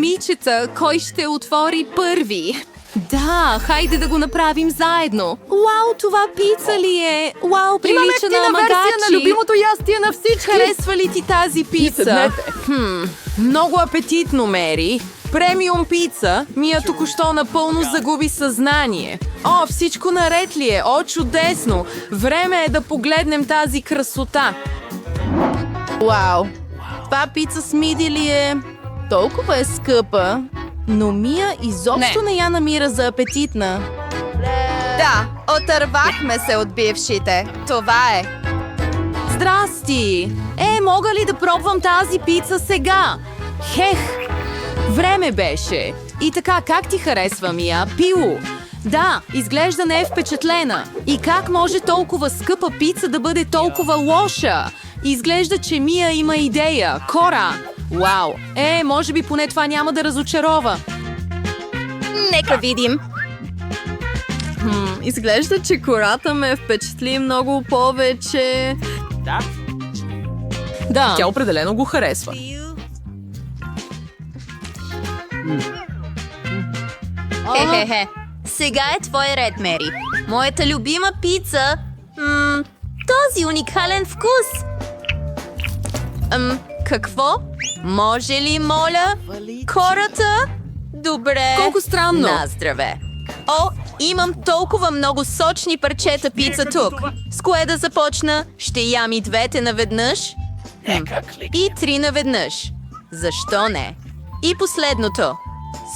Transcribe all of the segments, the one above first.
Момичета, кой ще отвори първи? Да, хайде да го направим заедно. Вау, това пица ли е? Вау, прилича на амагачи. на любимото ястие на всички. Харесва ли ти тази пица? Седнете. Много апетитно, Мери. Премиум пица. Мия току-що напълно загуби съзнание. О, всичко наред ли е? О, чудесно! Време е да погледнем тази красота. Вау! Това пица с миди ли е? Толкова е скъпа. Но Мия изобщо не я намира за апетитна. Да, отървахме се от бившите. Това е. Здрасти! Мога ли да пробвам тази пица сега? Хех! Време беше. И така, как ти харесва, Мия? Пило! Да, изглежда не е впечатлена. И как може толкова скъпа пица да бъде толкова лоша? Изглежда, че Мия има идея. Кора! Вау! Може би поне това няма да разочарова. Нека видим. Изглежда, че кората ме впечатли много повече. Да. Тя определено го харесва. Хе-хе-хе. Сега е твой ред, Мери. Моята любима пица. Този уникален вкус. Какво? Може ли, моля? Кората? Добре. Колко странно. На здраве. О, имам толкова много сочни парчета пица тук. С кое да започна? Ще ям и двете наведнъж? И 3 наведнъж. Защо не? И последното.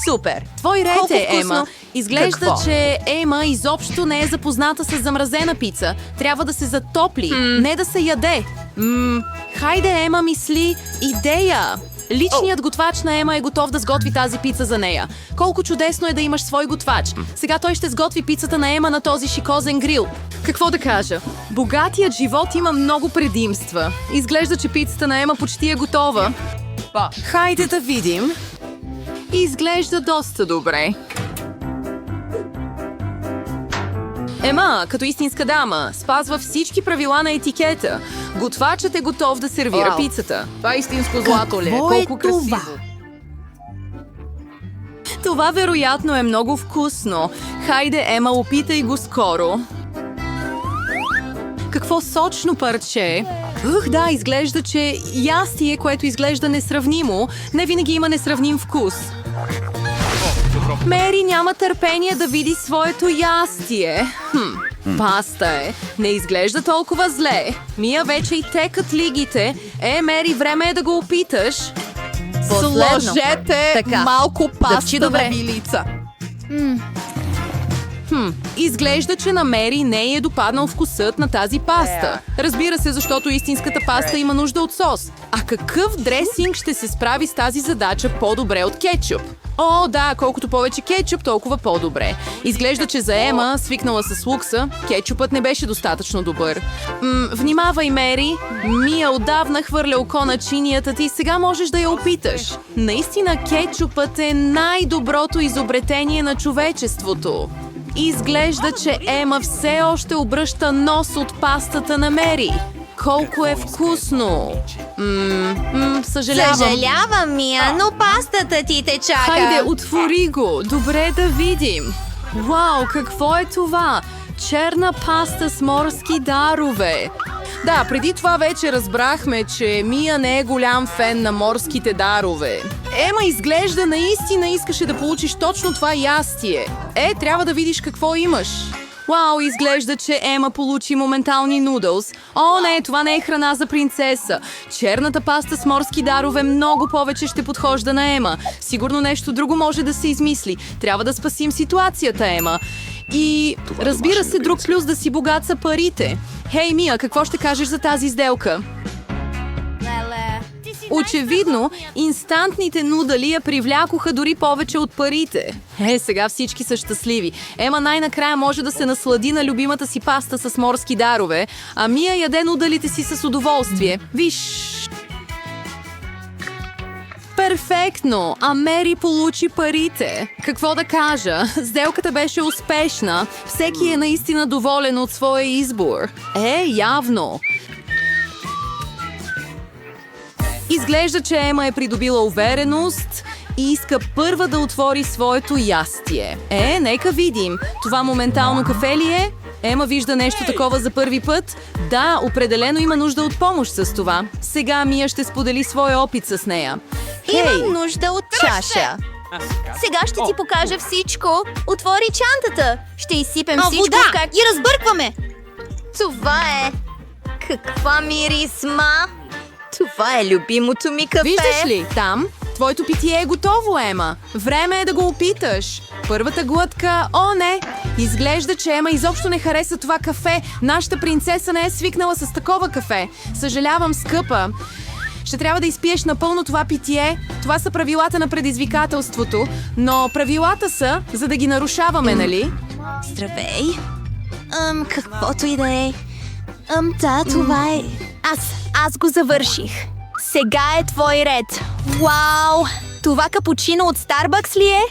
Супер. Твой ред Колко е, вкусно. Ема. Изглежда, Какво? че Ема изобщо не е запозната с замразена пица. Трябва да се затопли, не да се яде. Хайде, Ема, мисли. Идея! Личният готвач на Ема е готов да сготви тази пица за нея. Колко чудесно е да имаш свой готвач. Сега той ще сготви пицата на Ема на този шикозен грил. Какво да кажа? Богатият живот има много предимства. Изглежда, че пицата на Ема почти е готова. Хайде да видим. Изглежда доста добре. Ема, като истинска дама, спазва всички правила на етикета. Готвачът е готов да сервира пицата. Това е истинско злато ли е? Колко красиво. Това вероятно е много вкусно. Хайде, Ема, опитай го скоро. Какво сочно парче! Да, изглежда, че ястие, което изглежда несравнимо, не винаги има несравним вкус. Мери няма търпение да види своето ястие. Паста е. Не изглежда толкова зле. Мия, вече и текат лигите. Мери, време е да го опиташ. Сложете Така. малко Дъвчи паста добре. на вилица. Изглежда, че на Мери не е допаднал вкусът на тази паста. Разбира се, защото истинската паста има нужда от сос. А какъв дресинг ще се справи с тази задача по-добре от кетчуп? О, да, колкото повече кетчуп, толкова по-добре. Изглежда, че за Ема, свикнала с лукса, кетчупът не беше достатъчно добър. Внимавай, Мери. Мия отдавна хвърля око на чинията ти, сега можеш да я опиташ. Наистина, кетчупът е най-доброто изобретение на човечеството. Изглежда, че Ема все още обръща нос от пастата на Мери. Колко е вкусно! Съжалявам. Съжалявам, Мия, но пастата ти те чака. Хайде, отвори го! Добре да видим! Вау, какво е това? Черна паста с морски дарове! Да, преди това вече разбрахме, че Мия не е голям фен на морските дарове. Ема изглежда наистина искаше да получиш точно това ястие. Трябва да видиш какво имаш. Вау, изглежда, че Ема получи моментални нудълс. О, не, това не е храна за принцеса. Черната паста с морски дарове много повече ще подхожда на Ема. Сигурно нещо друго може да се измисли. Трябва да спасим ситуацията, Ема. И разбира се, друг плюс да си богат са парите. Хей, Мия, какво ще кажеш за тази сделка? Очевидно, инстантните нудали я привлякоха дори повече от парите. Сега всички са щастливи. Ема най-накрая може да се наслади на любимата си паста с морски дарове, а Мия яде нудалите си с удоволствие. Виж! Перфектно! А Мери получи парите. Какво да кажа? Сделката беше успешна. Всеки е наистина доволен от своя избор. Явно! Изглежда, че Ема е придобила увереност и иска първа да отвори своето ястие. Нека видим. Това моментално кафе ли е? Ема вижда нещо такова за първи път? Да, определено има нужда от помощ с това. Сега Мия ще сподели своя опит с нея. Имам нужда от чаша. Сега ще ти покажа всичко. Отвори чантата. Ще изсипем всичко как... И разбъркваме! Това е... Каква мирисма! Това е любимото ми кафе. Виждаш ли, там? Твоето питие е готово, Ема. Време е да го опиташ. Първата глътка... О, не! Изглежда, че Ема изобщо не хареса това кафе. Нашата принцеса не е свикнала с такова кафе. Съжалявам, скъпа. Ще трябва да изпиеш напълно това питие. Това са правилата на предизвикателството. Но правилата са, за да ги нарушаваме, нали? Здравей! Каквото и да е. Да, това е... Аз го завърших. Сега е твой ред. Вау! Това капучино от Старбъкс ли е?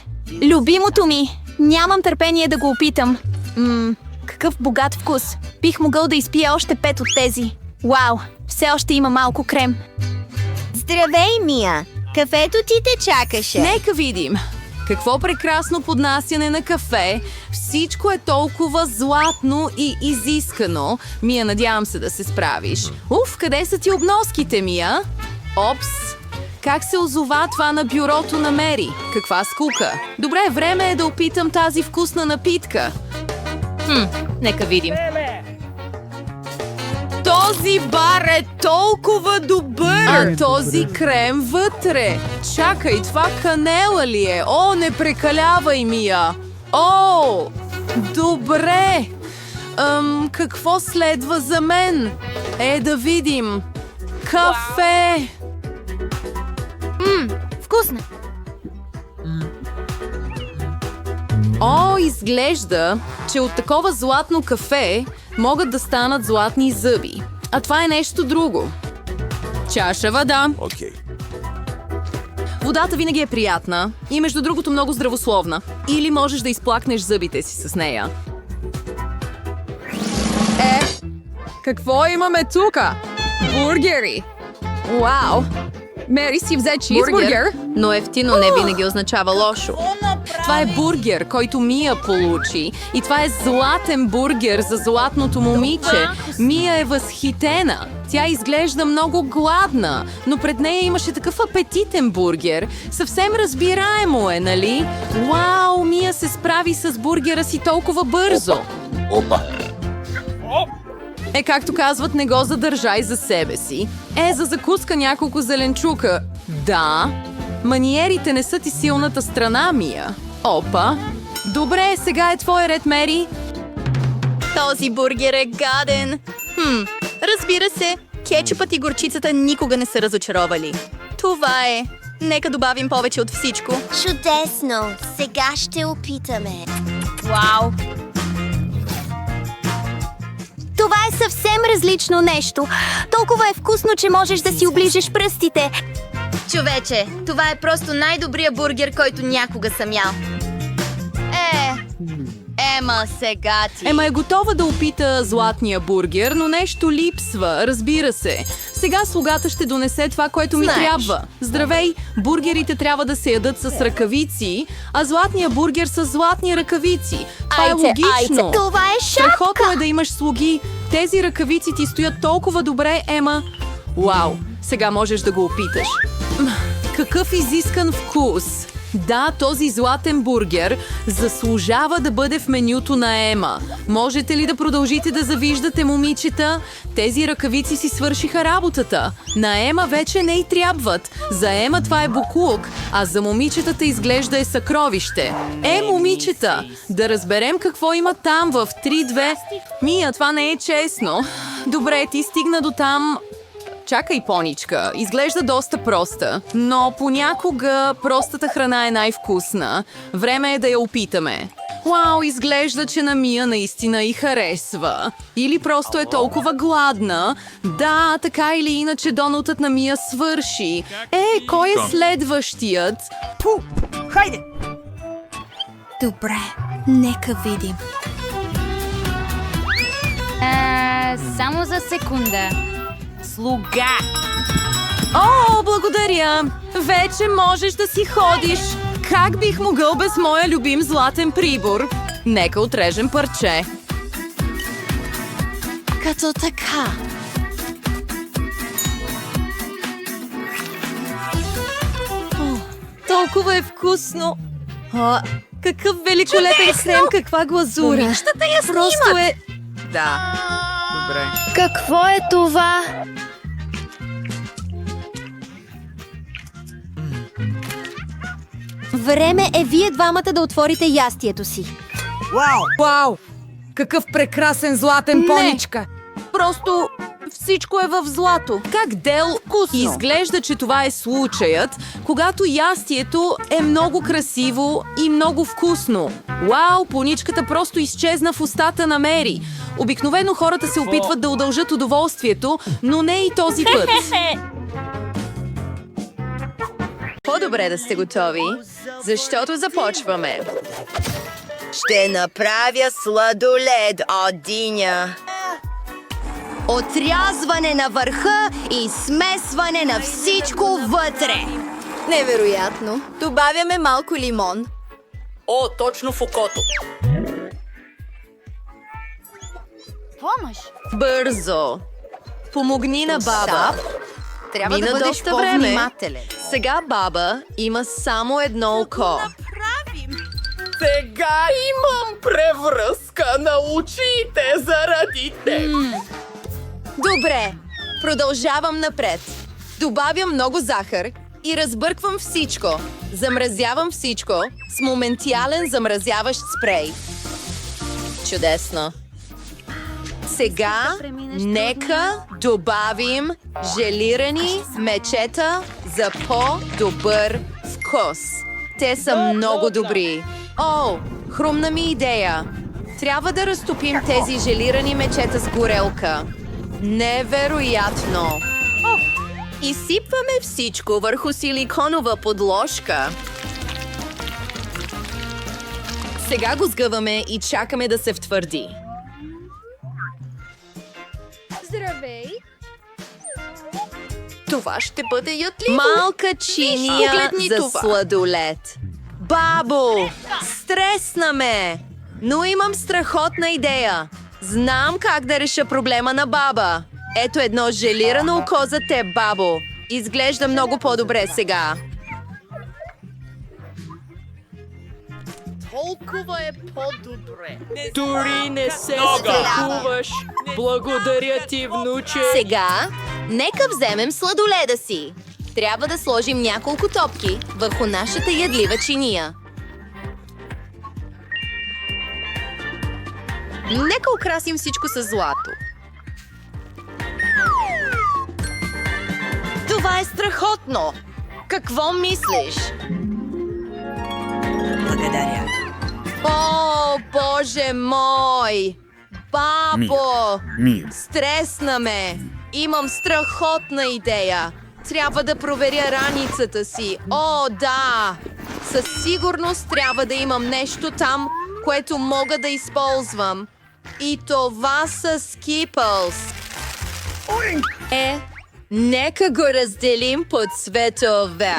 Любимото ми. Нямам търпение да го опитам. Какъв богат вкус. Бих могъл да изпия още 5 от тези. Вау! Все още има малко крем. Здравей, Мия! Кафето ти те чакаше. Нека видим. Какво прекрасно поднасяне на кафе. Всичко е толкова златно и изискано. Мия, надявам се да се справиш. Къде са ти обноските, Мия? Опс! Как се озова това на бюрото на Мери? Каква скука. Добре, време е да опитам тази вкусна напитка. Нека видим. Този бар е толкова добър! А този крем вътре! Чакай, това канела ли е? О, не прекалявай, Мия! О, добре! Какво следва за мен? Да видим. Кафе! Вкусно! О, изглежда, че от такова златно кафе могат да станат златни зъби. А това е нещо друго. Чаша вода. Водата винаги е приятна и между другото много здравословна. Или можеш да изплакнеш зъбите си с нея. Какво имаме тука? Бургери! Вау! Мери си взе чизбургер. Но ефтино не винаги означава лошо. Това е бургер, който Мия получи. И това е златен бургер за златното момиче. Мия е възхитена. Тя изглежда много гладна, но пред нея имаше такъв апетитен бургер. Съвсем разбираемо е, нали? Вау, Мия се справи с бургера си толкова бързо. Както казват, не го задържай за себе си. За закуска няколко зеленчука. Да, маниерите не са ти силната страна, Мия. Опа. Добре, сега е твой ред, Мери. Този бургер е гаден. Разбира се, кетчупът и горчицата никога не са разочаровали. Това е. Нека добавим повече от всичко. Чудесно! Сега ще опитаме. Вау! Това е съвсем различно нещо. Толкова е вкусно, че можеш да си оближеш пръстите. Човече, това е просто най-добрият бургер, който някога съм ял. Ема сега ти. Ема е готова да опита златния бургер, но нещо липсва, разбира се. Сега слугата ще донесе това, което ми трябва. Здравей, бургерите трябва да се ядат с ръкавици, а златния бургер с златни ръкавици. Това е логично. Това е шапка. Страхотно е да имаш слуги. Тези ръкавици ти стоят толкова добре, Ема. Вау, сега можеш да го опиташ. Какъв изискан вкус! Да, този златен бургер заслужава да бъде в менюто на Ема. Можете ли да продължите да завиждате, момичета? Тези ръкавици си свършиха работата. На Ема вече не й трябват. За Ема това е боклук, а за момичетата изглежда е съкровище. Момичета, да разберем какво има там в 3-2. Мия, това не е честно. Добре, ти стигна до там... Чакай, поничка, изглежда доста проста, но понякога простата храна е най-вкусна. Време е да я опитаме. Вау, изглежда, че на Мия наистина й харесва. Или просто е толкова гладна. Да, така или иначе донутът на Мия свърши. Кой е следващият? Хайде! Добре, нека видим. Само за секунда. Слуга! О, благодаря! Вече можеш да си ходиш. Как бих могъл без моя любим златен прибор? Нека отрежем парче. Като така. Толкова е вкусно. Какъв великолепен крем, каква глазура. Момичетата я Просто е... Да. Добре. Какво е това? Време е вие двамата да отворите ястието си. Вау! Вау! Какъв прекрасен златен поничка! Просто всичко е в злато. Как Дел изглежда, че това е случаят, когато ястието е много красиво и много вкусно. Вау, поничката просто изчезна в устата на Мери. Обикновено хората се опитват да удължат удоволствието, но не и този път. По-добре да сте готови, защото започваме. Ще направя сладолед от диня. Отрязване на върха и смесване на всичко вътре. Невероятно. Добавяме малко лимон. О, точно в окото. Бързо. Помогни на баба. Трябва Мина да бъдеш доста време. по-внимателен. Сега баба има само едно око. Сега имам превръзка на очите заради теб. Добре, продължавам напред. Добавям много захар и разбърквам всичко. Замразявам всичко с моментален замразяващ спрей. Чудесно. Сега нека добавим желирани мечета за по-добър вкус. Те са много добри. О, хрумна ми идея. Трябва да разтопим тези желирани мечета с горелка. Невероятно! Изсипваме всичко върху силиконова подложка. Сега го сгъваме и чакаме да се втвърди. Здравей! Това ще бъде ядливо. Малка чиния Погледни за това. сладолед. Бабо, стресна ме! Но имам страхотна идея. Знам как да реша проблема на баба. Ето едно желирано око за теб, бабо. Изглежда много по-добре сега. Толкова е по-добре. Дори не се страхуваш. Благодаря ти, внуче. Сега, нека вземем сладоледа си. Трябва да сложим няколко топки върху нашата ядлива чиния. Нека украсим всичко с злато. Това е страхотно! Какво мислиш? Благодаря. О, Боже мой! Бабо! Стресна ме! Имам страхотна идея! Трябва да проверя раницата си. О, да! Със сигурност трябва да имам нещо там, което мога да използвам. И това са Skipples. Нека го разделим по цветове.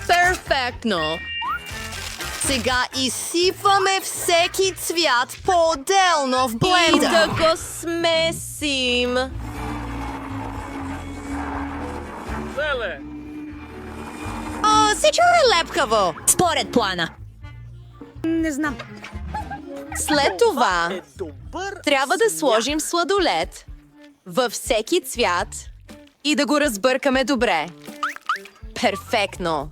Перфектно! Сега изсипваме всеки цвят по-отделно в блендър. И да го смесим. О, всичко е лепкаво. Според плана. Не знам. След това трябва да сложим сладолед във всеки цвят и да го разбъркаме добре. Перфектно!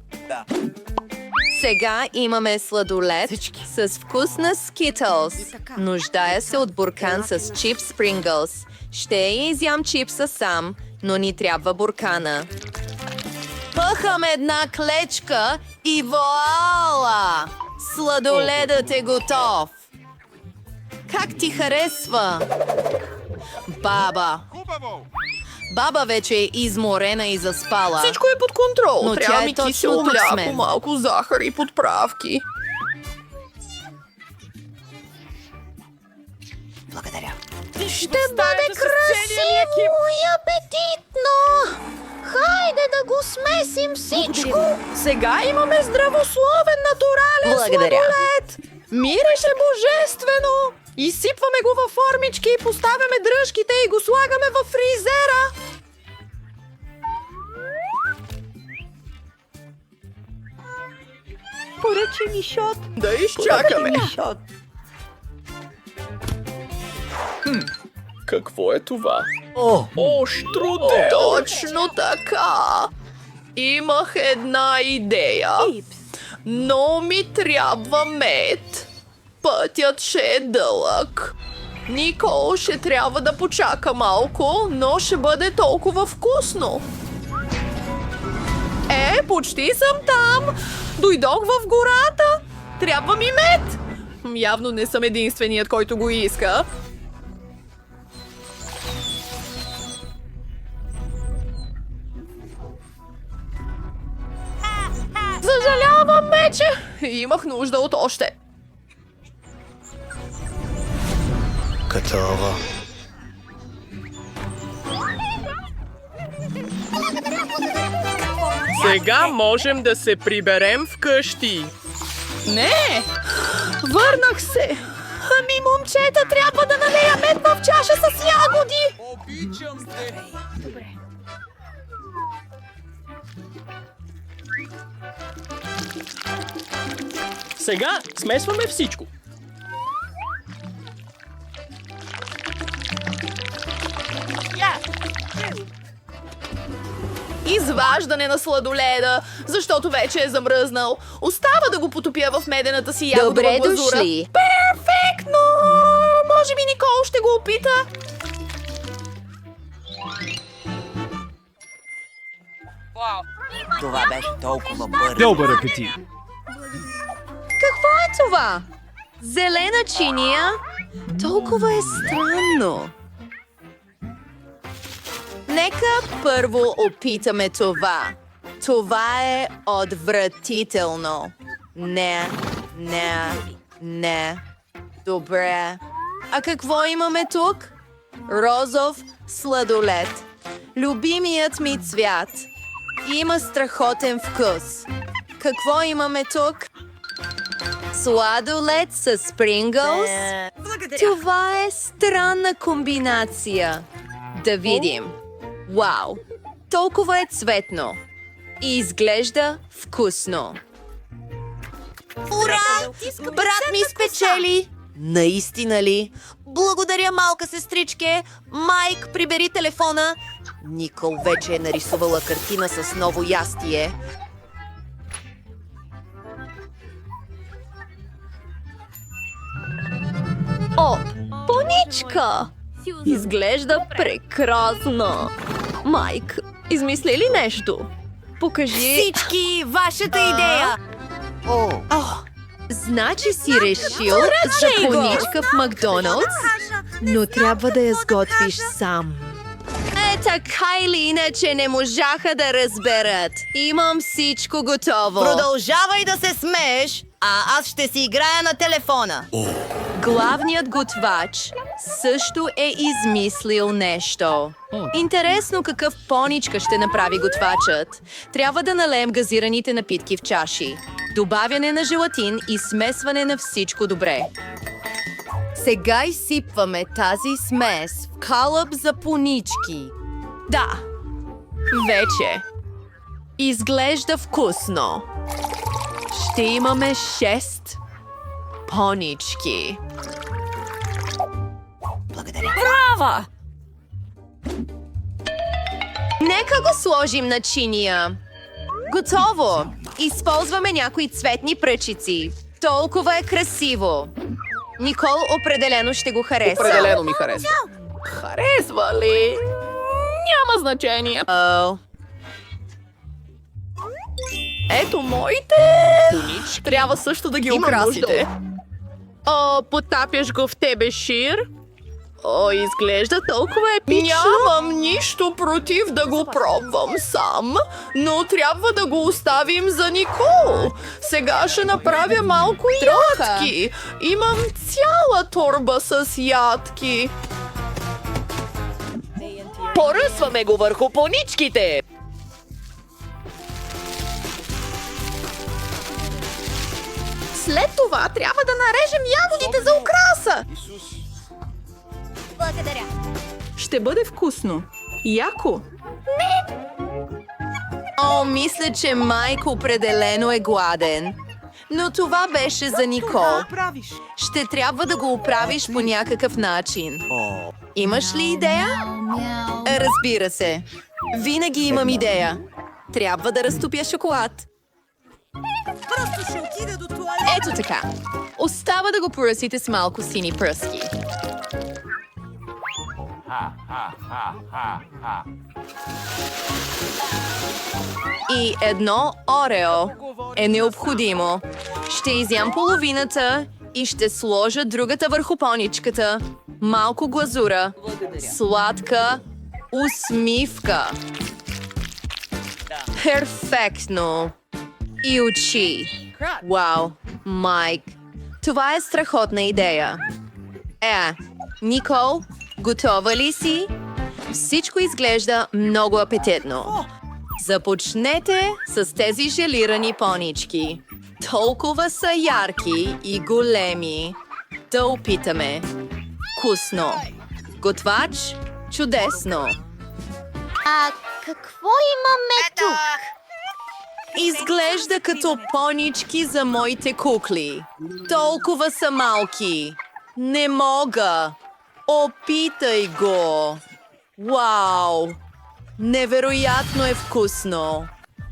Сега имаме сладолед с вкус на Skittles. Нуждая се от буркан с чипс Pringles. Ще изям чипса сам, но ни трябва буркана. Пъхам една клечка и вуала! Сладоледът е готов! Как ти харесва? Баба! Баба вече е изморена и заспала. Всичко е под контрол. Но Трябва тя е ми точно кисело тук с мляко, мен. малко захар и подправки. Благодаря. Ще бъде красиво и апетитно! Хайде да го смесим всичко! Сега имаме здравословен натурален сладолед! Мирише божествено! Изсипваме го във формички, поставяме дръжките и го слагаме във фризера! Поръчай ми шот. Да изчакаме. Шот. Какво е това? О, штрудел! Точно така! Имах една идея. Но ми трябва мед. Пътят ще е дълъг. Никол ще трябва да почака малко, но ще бъде толкова вкусно. Почти съм там! Дойдох в гората! Трябва ми мед! Явно не съм единственият, който го иска. Съжалявам, мече! Имах нужда от още. Готово. Сега можем да се приберем вкъщи. Не! Върнах се! Ами, момчета, трябва да налея мед в чаша с ягоди! Сега смесваме всичко. Изваждане на сладоледа, защото вече е замръзнал. Остава да го потопя в медената си ягодова Добре глазура. дошли. Перфектно! Може би Никол ще го опита. Това беше толкова бързо. Добър апетит! Какво е това? Зелена чиния? Толкова е странно. Нека първо опитаме това. Това е отвратително. Не. Добре. А какво имаме тук? Розов сладолед. Любимият ми цвят. Има страхотен вкус. Какво имаме тук? Сладолед с Принглс? Това е странна комбинация. Да видим. Вау! Толкова е цветно. И изглежда вкусно. Ура! Брат ми спечели! Наистина ли? Благодаря, малка сестричке. Майк, прибери телефона. Никол вече е нарисувала картина с ново ястие. О, поничка! Изглежда прекрасно! Майк, измисли ли нещо? Покажи... Всички, вашата идея! Значи си решил за поничка в Макдоналдс, но трябва да я сготвиш сам. Така или иначе не можаха да разберат. Имам всичко готово. Продължавай да се смееш, а аз ще си играя на телефона. Главният готвач също е измислил нещо. Интересно какъв поничка ще направи готвачът. Трябва да налеем газираните напитки в чаши. Добавяне на желатин и смесване на всичко добре. Сега изсипваме тази смес в калъп за понички. Да, вече. Изглежда вкусно. Ще имаме 6 понички. Браво! Нека го сложим на чиния. Готово! Използваме някои цветни пръчици. Толкова е красиво. Никол определено ще го хареса. Определено ми харесва. Харесва ли? Няма значение. Ето моите! Трябва също да ги украсите. Потапяш го в тебе, Шир? О, изглежда толкова епично. Нямам нищо против да го пробвам сам, но трябва да го оставим за Никол. Сега ще направя малко ядки. Имам цяла торба с ядки. Поръсваме го върху поничките. След това трябва да нарежем ягодите за украса. Благодаря. Ще бъде вкусно. Яко. О, мисля, че Майк определено е гладен. Но това беше за Никол. Ще трябва да го оправиш по някакъв начин. Имаш ли идея? Разбира се. Винаги имам идея. Трябва да разтопя шоколад. Просто ще отида до туалет. Ето така. Остава да го поръсите с малко сини пръски. И едно орео е необходимо. Ще изям половината и ще сложа другата върху поничката. Малко глазура. Сладка усмивка. Перфектно. И очи. Вау, Майк. Това е страхотна идея. Никол, готова ли си? Всичко изглежда много апетитно. Започнете с тези желирани понички. Толкова са ярки и големи. Да опитаме. Вкусно. Готвач? Чудесно. А какво имаме тук? Изглежда като понички за моите кукли. Толкова са малки. Не мога. Опитай го. Вау! Невероятно е вкусно.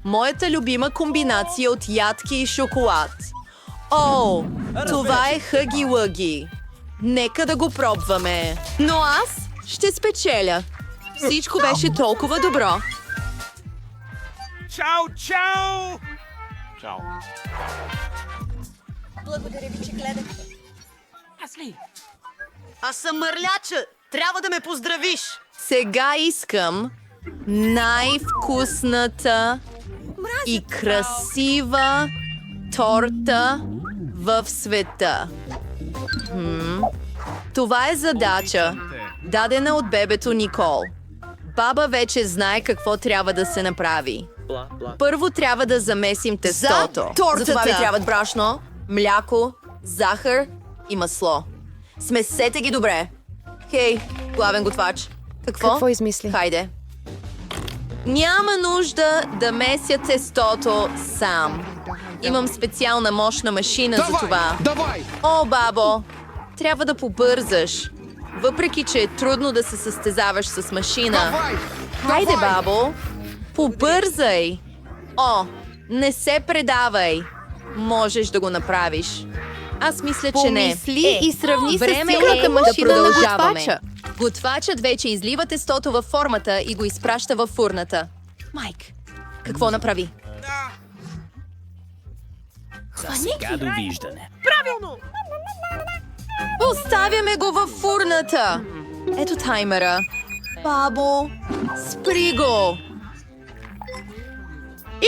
Моята любима комбинация от ядки и шоколад. О, това е хъги-лъги. Нека да го пробваме. Но аз ще спечеля. Всичко беше толкова добро. Чао, чао! Благодаря ви, че гледахте. Аз съм мърляча. Трябва да ме поздравиш. Сега искам най-вкусната и красива торта в света. Това е задача, дадена от бебето Никол. Баба вече знае какво трябва да се направи. Първо трябва да замесим тестото. тортата. За това ви трябват брашно, мляко, захар и масло. Смесете ги добре. Хей, главен готвач. Какво измисли? Хайде. Няма нужда да меся тестото сам. Имам специална мощна машина за това. Давай! О, бабо, трябва да побързаш. Въпреки, че е трудно да се състезаваш с машина. Хайде, бабо, побързай. О, не се предавай. Можеш да го направиш. Аз мисля, че не. Помисли и сравни с Време силната е машина да на продължаваме. готвача. Готвачът вече излива тестото във формата и го изпраща във фурната. Майк, какво направи? Сега довиждане. Поставяме го във фурната. Ето таймера. Бабо, спри го.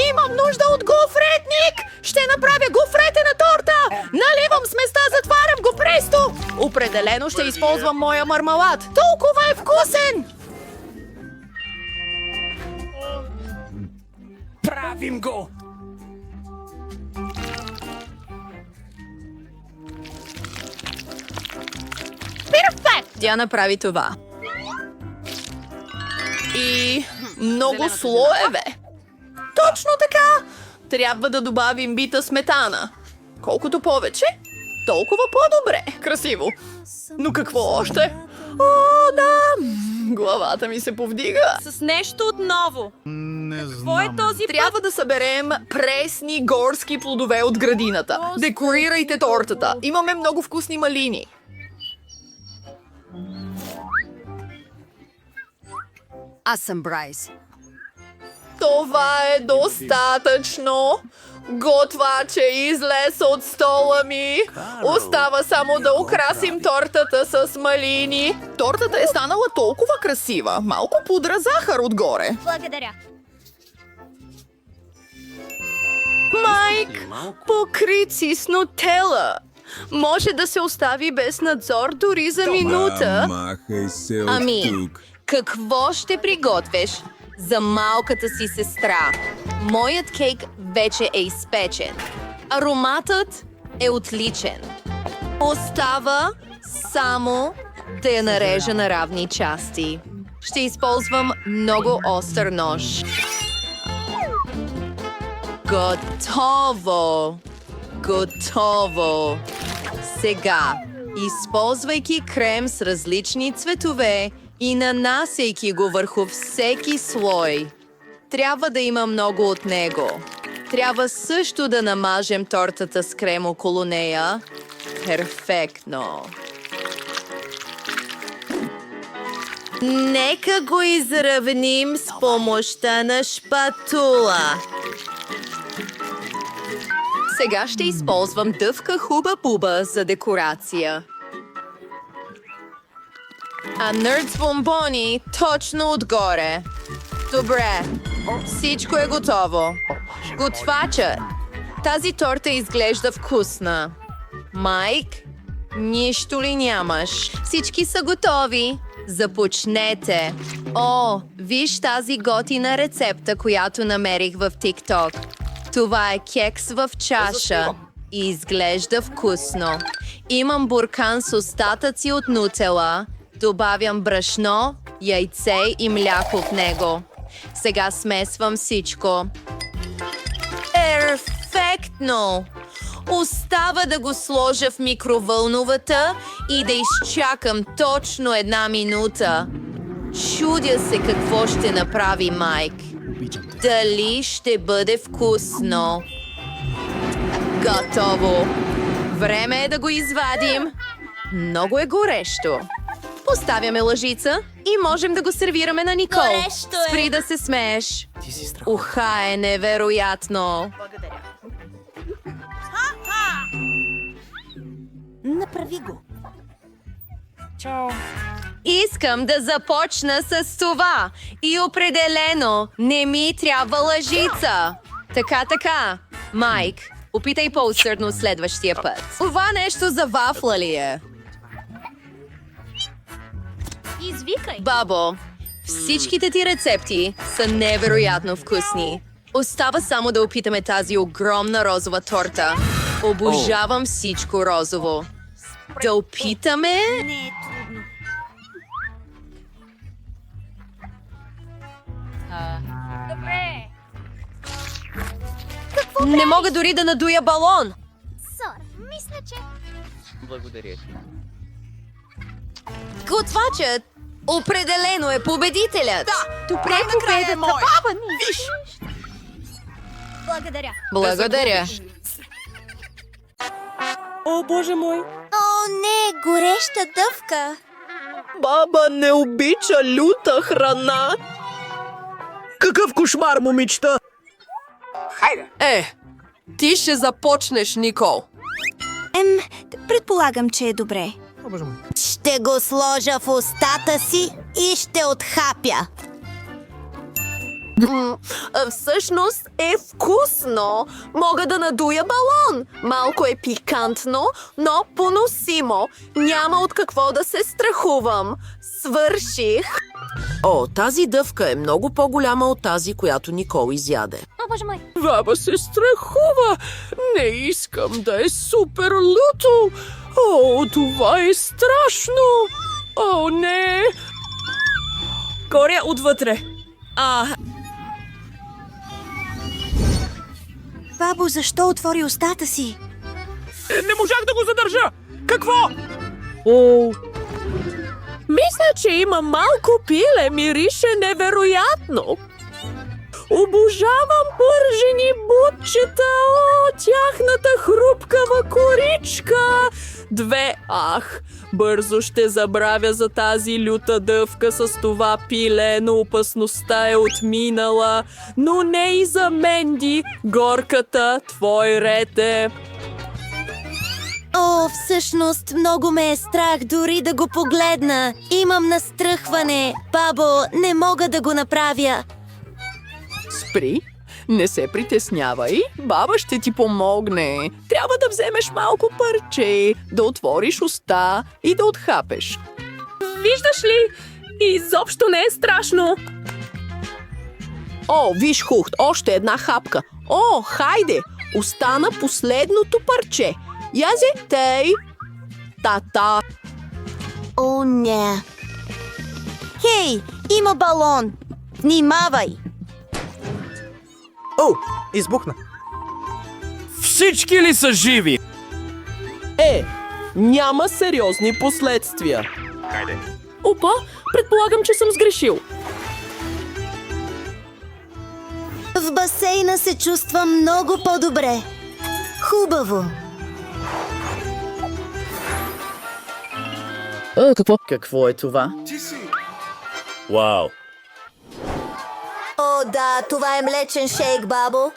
Имам нужда от гофретник! Ще направя гофретена торта! Наливам сместа, затварям го престо! Определено ще използвам моя мармалад. Толкова е вкусен! Правим го! Тя направи това. И много слоеве. Точно така! Трябва да добавим бита сметана. Колкото повече, толкова по-добре. Красиво. Но какво още? О, да! Главата ми се повдига. С нещо отново. Какво е този Трябва да съберем пресни горски плодове от градината. Декорирайте тортата. Имаме много вкусни малини. Аз съм Брайс. Това е достатъчно. Готваче излез от стола ми. Остава само да украсим тортата с малини. Тортата е станала толкова красива. Малко пудра захар отгоре. Благодаря. Майк, покрит си с нутела. Може да се остави без надзор дори за минута. Махай се от Ами, тук. Какво ще приготвиш за малката си сестра? Моят кейк вече е изпечен. Ароматът е отличен. Остава само да я нарежа на равни части. Ще използвам много остър нож. Готово! Готово! Сега, използвайки крем с различни цветове и нанасяйки го върху всеки слой, трябва да има много от него. Трябва също да намажем тортата с крем около нея. Перфектно! Нека го изравним с помощта на шпатула. Сега ще използвам дъвка хуба-буба за декорация. А нърдс бомбони точно отгоре. Добре, всичко е готово. Готвачът! Тази торта изглежда вкусна. Майк, нищо ли нямаш? Всички са готови. Започнете! О, виж тази готина рецепта, която намерих в TikTok. Това е кекс в чаша и изглежда вкусно. Имам буркан с остатъци от нутела, добавям брашно, яйце и мляко в него. Сега смесвам всичко. Перфектно! Остава да го сложа в микровълновата и да изчакам точно 1 минута. Чудя се какво ще направи Майк. Дали ще бъде вкусно? Готово! Време е да го извадим. Много е горещо. Поставяме лъжица и можем да го сервираме на Никол. Горещо е. Спри да се смееш. Уха е невероятно. Направи го. Искам да започна с това. И определено не ми трябва лъжица. Така. Майк, опитай по-усърдно следващия път. Това нещо за вафла ли е? Извикай. Бабо, всичките ти рецепти са невероятно вкусни. Остава само да опитаме тази огромна розова торта. Обожавам всичко розово. Да опитаме? Не е трудно. Не мога дори да надуя балон. Мисля, че... Готвачът определено е победителят. Добре, победата, баба ни. Благодаря. Благодаря. О, боже мой! О, не, гореща дъвка. Баба не обича люта храна. Какъв кошмар, момичета! Ти ще започнеш, Никол. Предполагам, че е добре. Ще го сложа в устата си и ще отхапя. Всъщност е вкусно. Мога да надуя балон. Малко е пикантно, но поносимо. Няма от какво да се страхувам. Свърших. О, тази дъвка е много по-голяма от тази, която Никол изяде. О, боже мой. Баба се страхува. Не искам да е супер люто. О, това е страшно. О, не. Горя отвътре. Бабо, защо отвори устата си? Не можах да го задържа! Какво? О, мисля, че има малко пиле. Мирише невероятно. Обожавам пържени бутчета. О, тяхната хрупкава коричка. 2. Ах, бързо ще забравя за тази люта дъвка с това пиле, но опасността е отминала. Но не и за Менди, горката, твой ред е. О, всъщност много ме е страх дори да го погледна. Имам настръхване. Бабо, не мога да го направя. Спри, не се притеснявай, баба ще ти помогне. Трябва да вземеш малко парче, да отвориш уста и да отхапеш. Виждаш ли? Изобщо не е страшно. О, виж, Хухт, още една хапка. О, хайде, остана последното парче. Язе, тей. Та-та. О, не. Хей, има балон. Внимавай. О, избухна. Всички ли са живи? Няма сериозни последствия. Опа, предполагам, че съм сгрешил. В басейна се чувствам много по-добре. Хубаво. Какво е това? Вау. О, да, това е млечен шейк, бабо.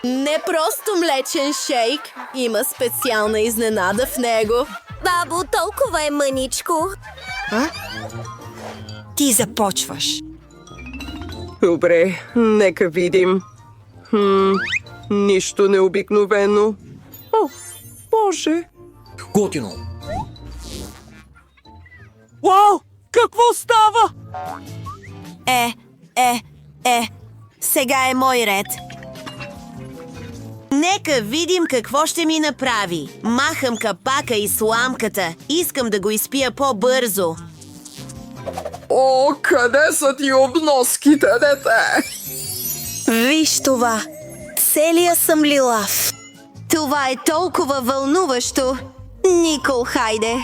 Не просто млечен шейк, има специална изненада в него. Бабо, толкова е мъничко. Ти започваш. Добре, нека видим. Нищо необикновено. О, Боже! Готино. Вау! Какво става? Сега е мой ред. Нека видим какво ще ми направи. Махам капака и сламката. Искам да го изпия по-бързо. О, къде са ти обноските, дете? Виж това. Целия съм лилав. Това е толкова вълнуващо. Никол, хайде.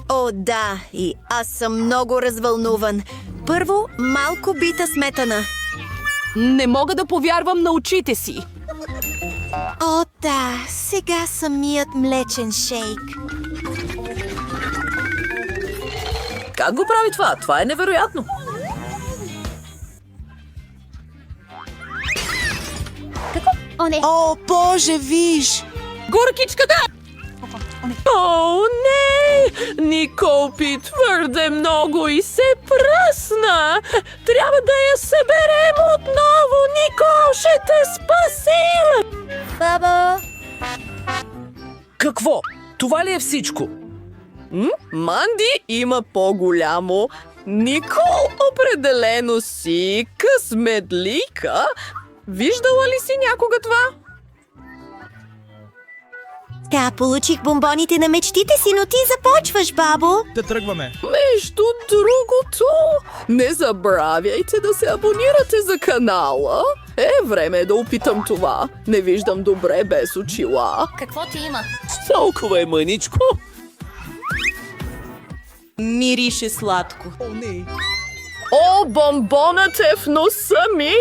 О, да, и аз съм много развълнуван. Първо, малко бита сметана. Не мога да повярвам на очите си. О, да, сега самият млечен шейк. Как го прави това? Това е невероятно. О, не. О, Боже, виж! Горкичката! О, не! Никол пи твърде много и се пръсна! Трябва да я съберем отново! Никол, ще те спасим! Бабо! Какво? Това ли е всичко? Манди има по-голямо. Никол определено си късметлика. Виждала ли си някога това? Да, получих бомбоните на мечтите си, но ти започваш, бабо. Да тръгваме. Между другото, не забравяйте да се абонирате за канала. Време е да опитам това. Не виждам добре без очила. Какво ти има? Толкова е мъничко. Мирише сладко. О, бомбонът е в носа ми!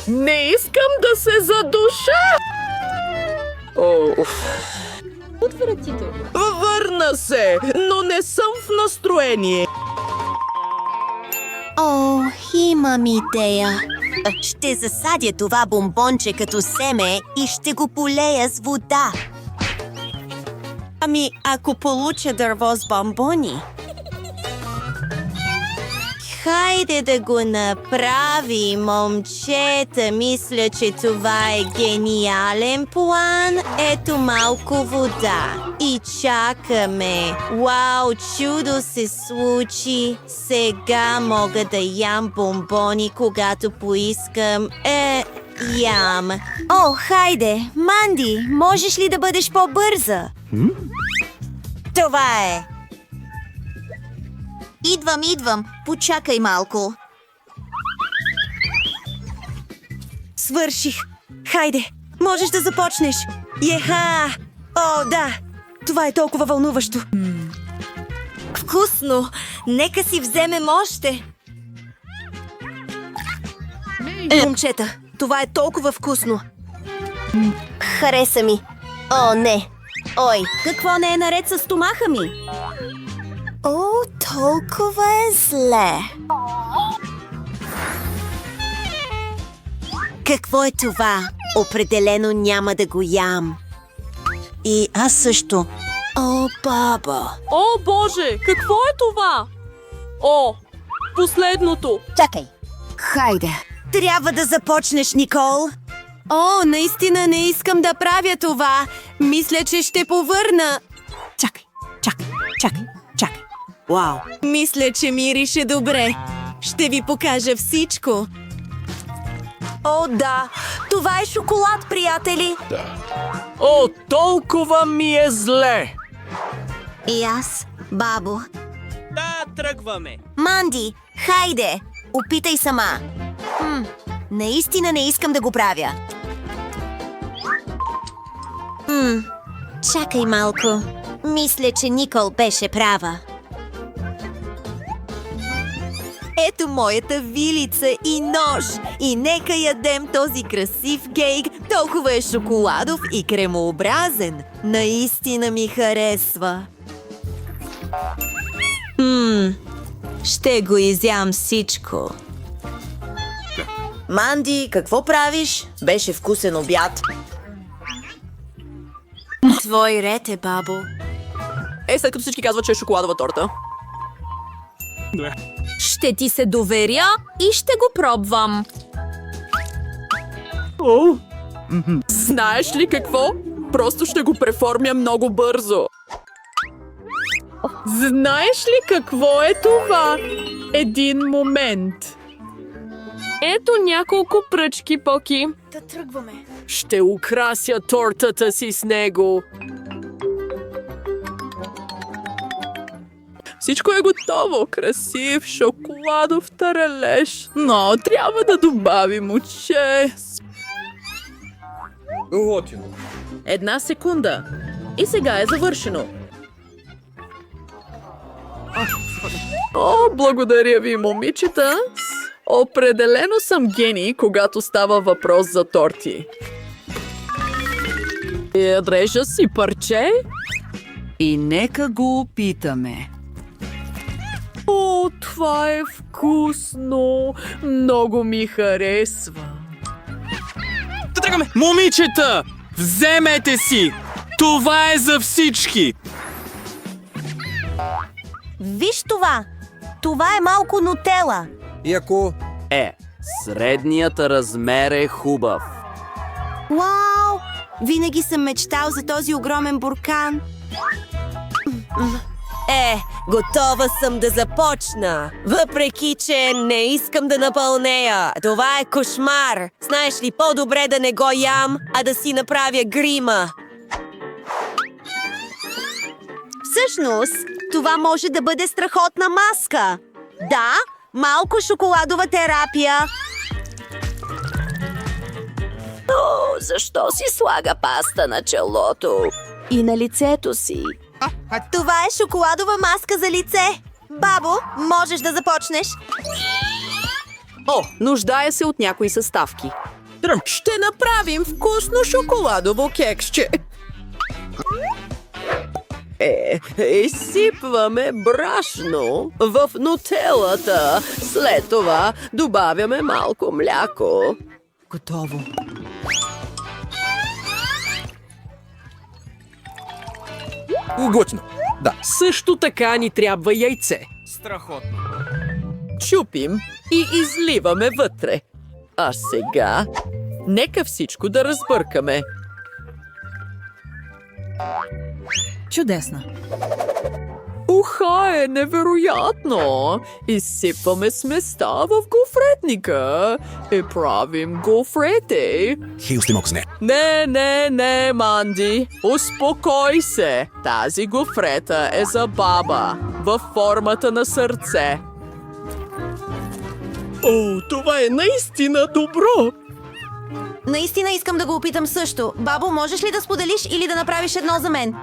Не искам да се задуша! Върна се, но не съм в настроение. О, имам идея. Ще засадя това бомбонче като семе и ще го полея с вода. Ами, ако получа дърво с бомбони? Хайде да го направи, момчета. Мисля, че това е гениален план. Ето малко вода. И чакаме. Вау, чудо се случи. Сега мога да ям бомбони, когато поискам. Ям. О, хайде, Манди, можеш ли да бъдеш по-бърза? Това е. Идвам. Почакай малко. Свърших. Хайде, можеш да започнеш. Еха! О, да! Това е толкова вълнуващо. Вкусно! Нека си вземем още. Момчета, това е толкова вкусно. Хареса ми. О, не. Ой, какво не е наред с стомаха ми? О, толкова е зле. Какво е това? Определено няма да го ям. И аз също. О, баба. О, Боже, какво е това? О, последното. Чакай. Хайде. Трябва да започнеш, Никол. О, наистина не искам да правя това. Мисля, че ще повърна. Чакай. Вау! Мисля, че мирише добре. Ще ви покажа всичко. О, да! Това е шоколад, приятели! О, толкова ми е зле! И аз, бабо. Да, тръгваме. Манди, хайде! Опитай сама! Наистина не искам да го правя. Чакай малко. Мисля, че Никол беше права. Ето моята вилица и нож. И нека ядем този красив кейк. Толкова е шоколадов и кремообразен. Наистина ми харесва. Ще го изям всичко. Манди, какво правиш? Беше вкусен обяд. Твой ред е, бабо. След като всички казват, че е шоколадова торта. Ще ти се доверя и ще го пробвам. Знаеш ли какво? Просто ще го преформя много бързо. Знаеш ли какво е това? Един момент. Ето няколко пръчки, Поки. Да тръгваме. Ще украся тортата си с него. Всичко е готово. Красив шоколадов таралеж. Но трябва да добавим уче. Готино. Една секунда. И сега е завършено. О, благодаря ви, момичета. Определено съм гений, когато става въпрос за торти. Режа си парче и нека го опитаме. О, това е вкусно! Много ми харесва. Да тръгваме! Момичета! Вземете си! Това е за всички! Виж това! Това е малко нутела. Яко? Средният размер е хубав. Вау! Винаги съм мечтал за този огромен буркан. Готова съм да започна. Въпреки, че не искам да напълнея. Това е кошмар. Знаеш ли, по-добре да не го ям, а да си направя грима. Всъщност, това може да бъде страхотна маска. Да, малко шоколадова терапия. О, защо си слага паста на челото? И на лицето си. Това е шоколадова маска за лице. Бабо, можеш да започнеш. О, нуждае се от някои съставки. Ще направим вкусно шоколадово кексче. Изсипваме брашно в нутелата. След това добавяме малко мляко. Готово. Готино. Да. Също така ни трябва яйце. Страхотно. Чупим и изливаме вътре. А сега, нека всичко да разбъркаме. Чудесно. Уха, е невероятно! Изсипваме сместа в гофретника и правим гофрети. Не, Манди. Успокой се. Тази гофрета е за баба във формата на сърце. О, това е наистина добро! Наистина искам да го опитам също. Бабо, можеш ли да споделиш или да направиш едно за мен?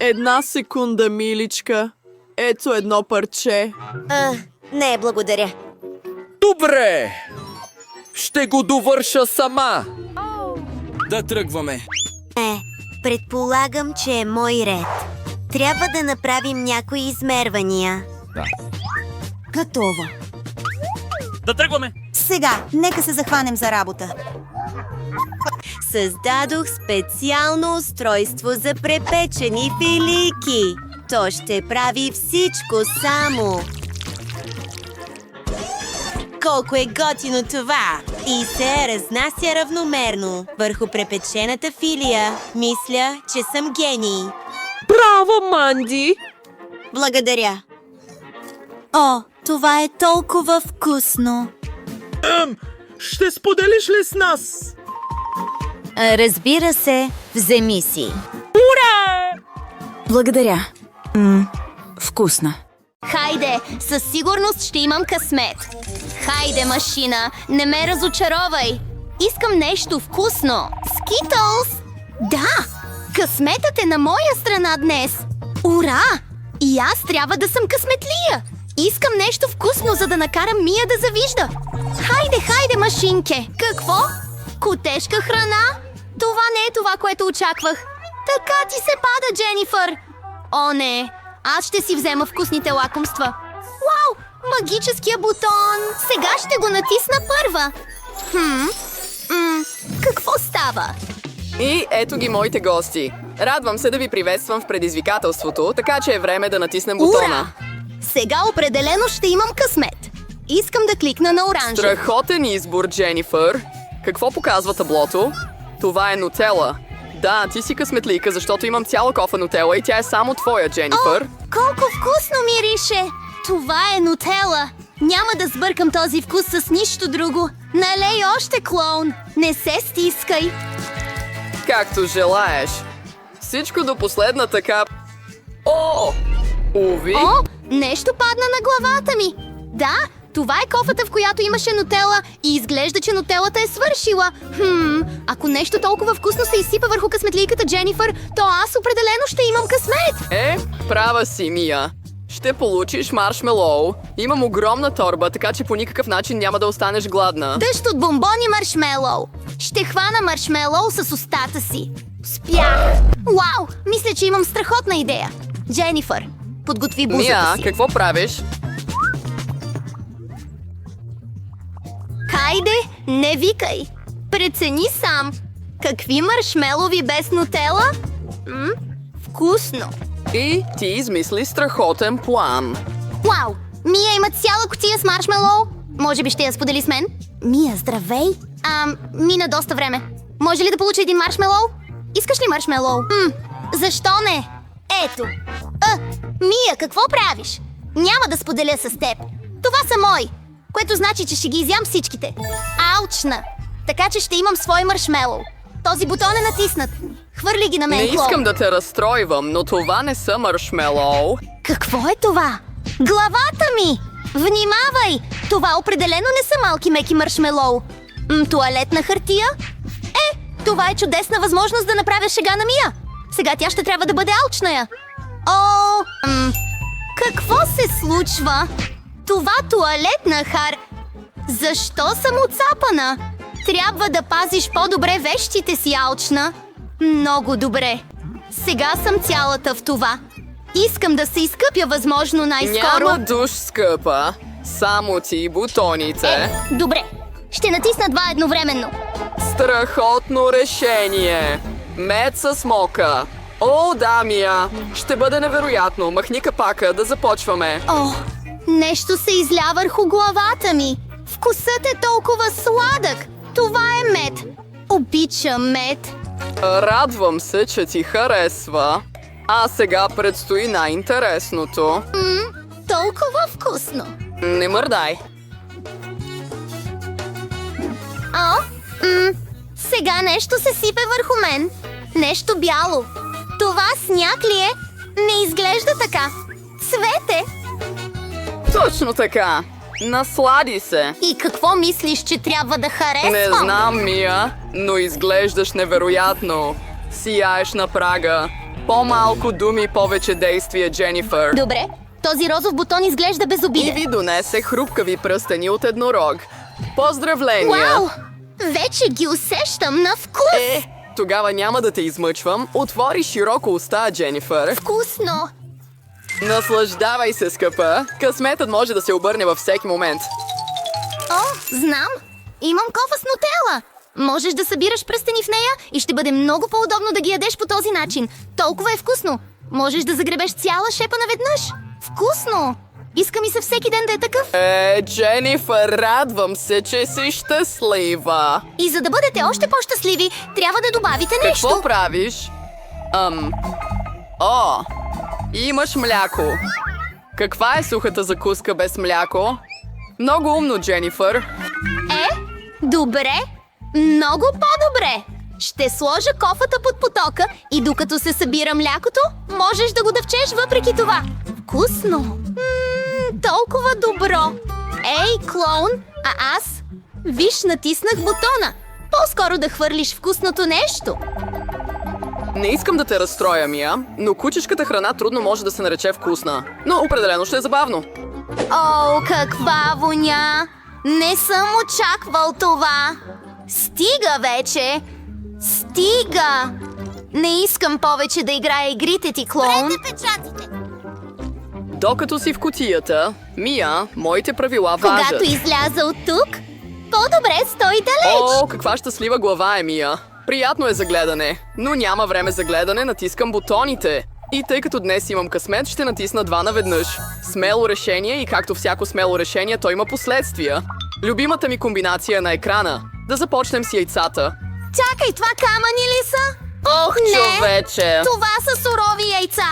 Една секунда, миличка. Ето едно парче. Не, благодаря. Добре! Ще го довърша сама! Да тръгваме! Предполагам, че е мой ред. Трябва да направим някои измервания. Готово. Да тръгваме! Сега, нека се захванем за работа. Създадох специално устройство за препечени филийки. То ще прави всичко само. Колко е готино това! И се разнася равномерно върху препечената филия. Мисля, че съм гений. Браво, Манди! Благодаря. О, това е толкова вкусно. Ще споделиш ли с нас? Разбира се, вземи си. Благодаря. Вкусна. Хайде, със сигурност ще имам късмет. Хайде, машина, не ме разочаровай. Искам нещо вкусно. Скитълс! Да, късметът е на моя страна днес. Ура! И аз трябва да съм късметлия. Искам нещо вкусно, за да накарам Мия да завижда. Хайде, машинке. Какво? Котешка храна? Това не е това, което очаквах. Така ти се пада, Дженифър. О, не. Аз ще си взема вкусните лакомства. Вау! Магическия бутон! Сега ще го натисна първа. Какво става? И ето ги моите гости. Радвам се да ви приветствам в предизвикателството, така че е време да натиснем бутона. Ура! Сега определено ще имам късмет. Искам да кликна на оранжев. Страхотен избор, Дженифър. Какво показва таблото? Това е нутела. Да, ти си късметлийка, защото имам цяла кофа нутела и тя е само твоя, Дженифър. О, колко вкусно мирише! Това е нутела. Няма да сбъркам този вкус с нищо друго. Налей още, клоун. Не се стискай. Както желаеш. Всичко до последната кап... О! Уви! О, нещо падна на главата ми. Да, това е кофата, в която имаше нутела и изглежда, че нутелата е свършила. Ако нещо толкова вкусно се изсипа върху късметлийката Дженифър, то аз определено ще имам късмет. Права си, Мия. Ще получиш маршмелоу. Имам огромна торба, така че по никакъв начин няма да останеш гладна. Дъжд от бомбони маршмелоу. Ще хвана маршмелоу с устата си. Успях! Вау! Мисля, че имам страхотна идея. Дженифър, подготви бузата Мия, си. какво правиш? Хайде, не викай. Прецени сам. Какви маршмелови без нутела? Вкусно. И ти измисли страхотен план. Вау! Мия има цяла кутия с маршмелоу. Може би ще я сподели с мен? Мия, здравей! Мина доста време. Може ли да получа един маршмелоу? Искаш ли маршмелоу? Защо не? Ето. Мия, какво правиш? Няма да споделя с теб. Това са мои, което значи, че ще ги изям всичките. Аучна! Така че ще имам свой маршмелоу. Този бутон е натиснат. Хвърли ги на мен, Не клоун. искам да те разстройвам, но това не са маршмелоу. Какво е това? Главата ми! Внимавай! Това определено не са малки меки маршмелоу. Тоалетна хартия? Това е чудесна възможност да направя шега на Мия. Сега тя ще трябва да бъде алчная. Какво се случва? Това тоалетна Защо съм оцапана? Трябва да пазиш по-добре вещите си, алчна. Много добре. Сега съм цялата в това. Искам да се изкъпя възможно най-скоро. Няма душ, скъпа. Само ти и бутоните. Добре. Ще натисна два едновременно. Страхотно решение. Мед с мока. О, да, Мия. Ще бъде невероятно. Махни капака да започваме. О, нещо се изля върху главата ми. Вкусът е толкова сладък. Това е мед. Обичам мед. Радвам се, че ти харесва. А сега предстои най-интересното. Толкова вкусно. Не мърдай. Сега нещо се сипе върху мен. Нещо бяло. Това сняг ли е? Не изглежда така. Цвете. Точно така. Наслади се. И какво мислиш, че трябва да харесвам? Не знам, Мия, но изглеждаш невероятно. Сияеш на прага. По-малко думи, повече действия, Дженифър. Добре. Този розов бутон изглежда И безобиден. ви донесе хрупкави пръстени от еднорог. Поздравления! Вау! Вече ги усещам на вкус. Тогава няма да те измъчвам. Отвори широко уста, Дженифър. Вкусно. Наслаждавай се, скъпа. Късметът може да се обърне във всеки момент. Знам. Имам кофа с нутела. Можеш да събираш пръстени в нея и ще бъде много по-удобно да ги ядеш по този начин. Толкова е вкусно. Можеш да загребеш цяла шепа наведнъж. Вкусно. Иска ми се всеки ден да е такъв. Дженифър, радвам се, че си щастлива. И за да бъдете още по-щастливи, трябва да добавите нещо. Какво правиш? Имаш мляко. Каква е сухата закуска без мляко? Много умно, Дженифър. Добре, много по-добре. Ще сложа кофата под потока и докато се събира млякото, можеш да го дъвчеш въпреки това. Вкусно! Толкова добро! Ей, клоун, а аз? Виж, натиснах бутона. По-скоро да хвърлиш вкусното нещо. Не искам да те разстроя, Мия, но кучешката храна трудно може да се нарече вкусна. Но определено ще е забавно. О, каква воня! Не съм очаквал това. Стига вече! Стига! Не искам повече да играя игрите ти, клоун. Докато си в кутията, Мия, моите правила важат. Когато изляза от тук, по-добре стой далеч. О, каква щастлива глава е, Мия. Приятно е за гледане, но няма време за гледане, натискам бутоните. И тъй като днес имам късмет, ще натисна 2 наведнъж. Смело решение и както всяко смело решение, то има последствия. Любимата ми комбинация е на екрана. Да започнем с яйцата. Чакай, това камъни ли са? Ох, Не, човече! това са сурови яйца.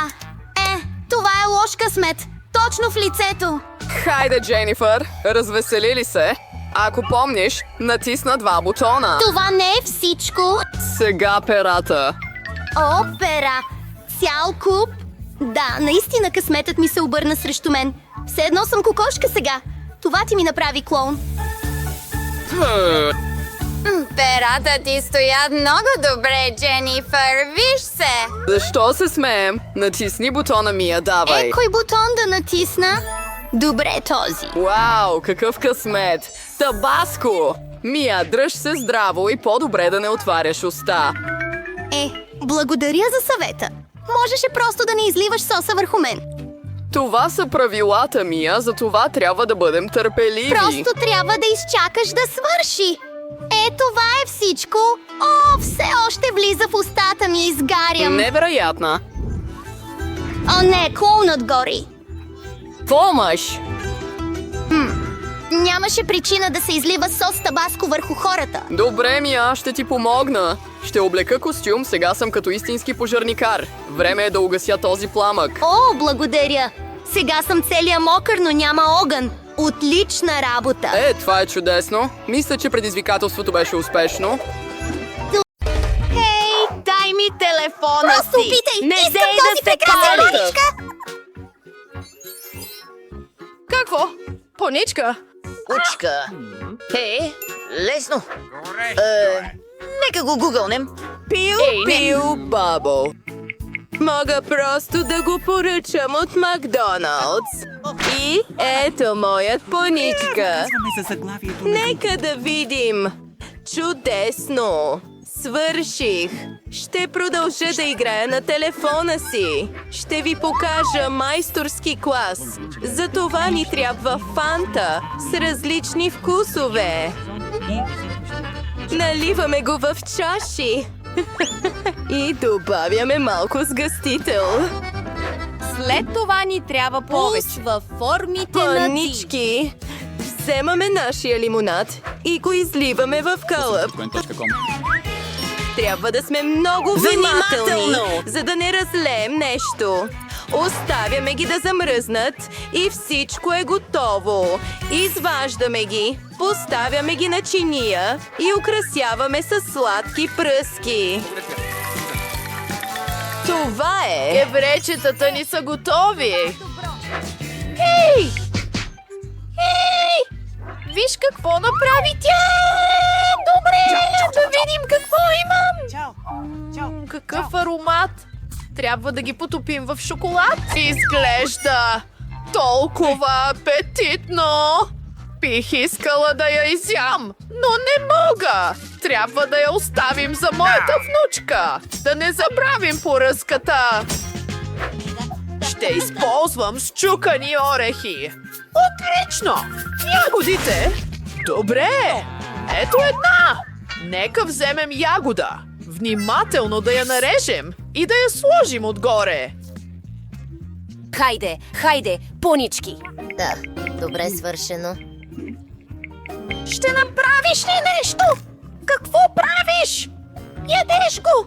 Това е лош късмет. Точно в лицето. Хайде, Дженифър, развесели ли се? Ако помниш, натисна 2 бутона. Това не е всичко. Сега перата. О, пера. Цял куп. Да, наистина късметът ми се обърна срещу мен. Все едно съм кокошка сега. Това ти ми направи, клоун. Перата ти стоят много добре, Дженифър. Виж се! Защо се смеем? Натисни бутона, Мия, давай. Кой бутон да натисна? Добре, този. Вау, какъв късмет! Табаско! Мия, дръж се здраво и по-добре да не отваряш уста. Благодаря за съвета. Можеше просто да не изливаш соса върху мен. Това са правилата, Мия, за това трябва да бъдем търпеливи. Просто трябва да изчакаш да свърши. Това е всичко. О, все още влиза в устата ми и изгарям. Невероятна. О, не, клоунът гори. Помощ! Нямаше причина да се излива сос табаско върху хората. Добре, Мия, ще ти помогна. Ще облека костюм, сега съм като истински пожарникар. Време е да угася този пламък. О, благодаря. Сега съм целия мокър, но няма огън. Отлична работа. Това е чудесно. Мисля, че предизвикателството беше успешно. Хей, дай ми телефона Просто си! опитай! Не Искам дей този да се прекрасен пали! маничка! Какво? Поничка? Учка. Хей, лесно. Нека го гугълнем. Пил бабо. Мога просто да го поръчам от Макдоналдс. И ето моят поничка. Нека да видим. Чудесно! Свърших! Ще продължа да играя на телефона си. Ще ви покажа майсторски клас. За това ни трябва фанта с различни вкусове. Наливаме го в чаши. И добавяме малко сгъстител. След това ни трябва повече. Във формите на понички. Вземаме нашия лимонад и го изливаме в кълъп. Трябва да сме много внимателни, за да не разлеем нещо. Оставяме ги да замръзнат и всичко е готово. Изваждаме ги, поставяме ги на чиния и украсяваме с сладки пръски. Това е! Евречетата ни са готови! Ей! Виж какво направи тя! Добре, да видим какво имам! Какъв аромат! Трябва да ги потопим в шоколад. Изглежда толкова апетитно! Бих искала да я изям, но не мога! Трябва да я оставим за моята внучка! Да не забравим поръската! Ще използвам счукани орехи! Отлично! Ягодите! Добре! Ето една! Нека вземем ягода! Внимателно да я нарежем и да я сложим отгоре! Хайде, понички! Да, добре свършено. Ще направиш ли нещо? Какво правиш? Ядеш го!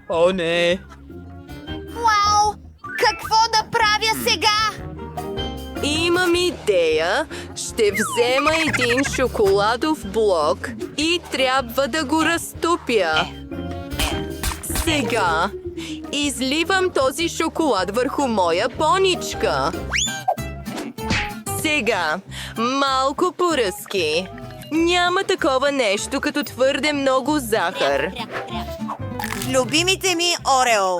О, не! Вау! Какво да правя сега? Имам идея. Ще взема един шоколадов блок и трябва да го разтопя. Сега изливам този шоколад върху моя поничка. Сега малко поръски. Няма такова нещо като твърде много захар. Любимите ми Орео.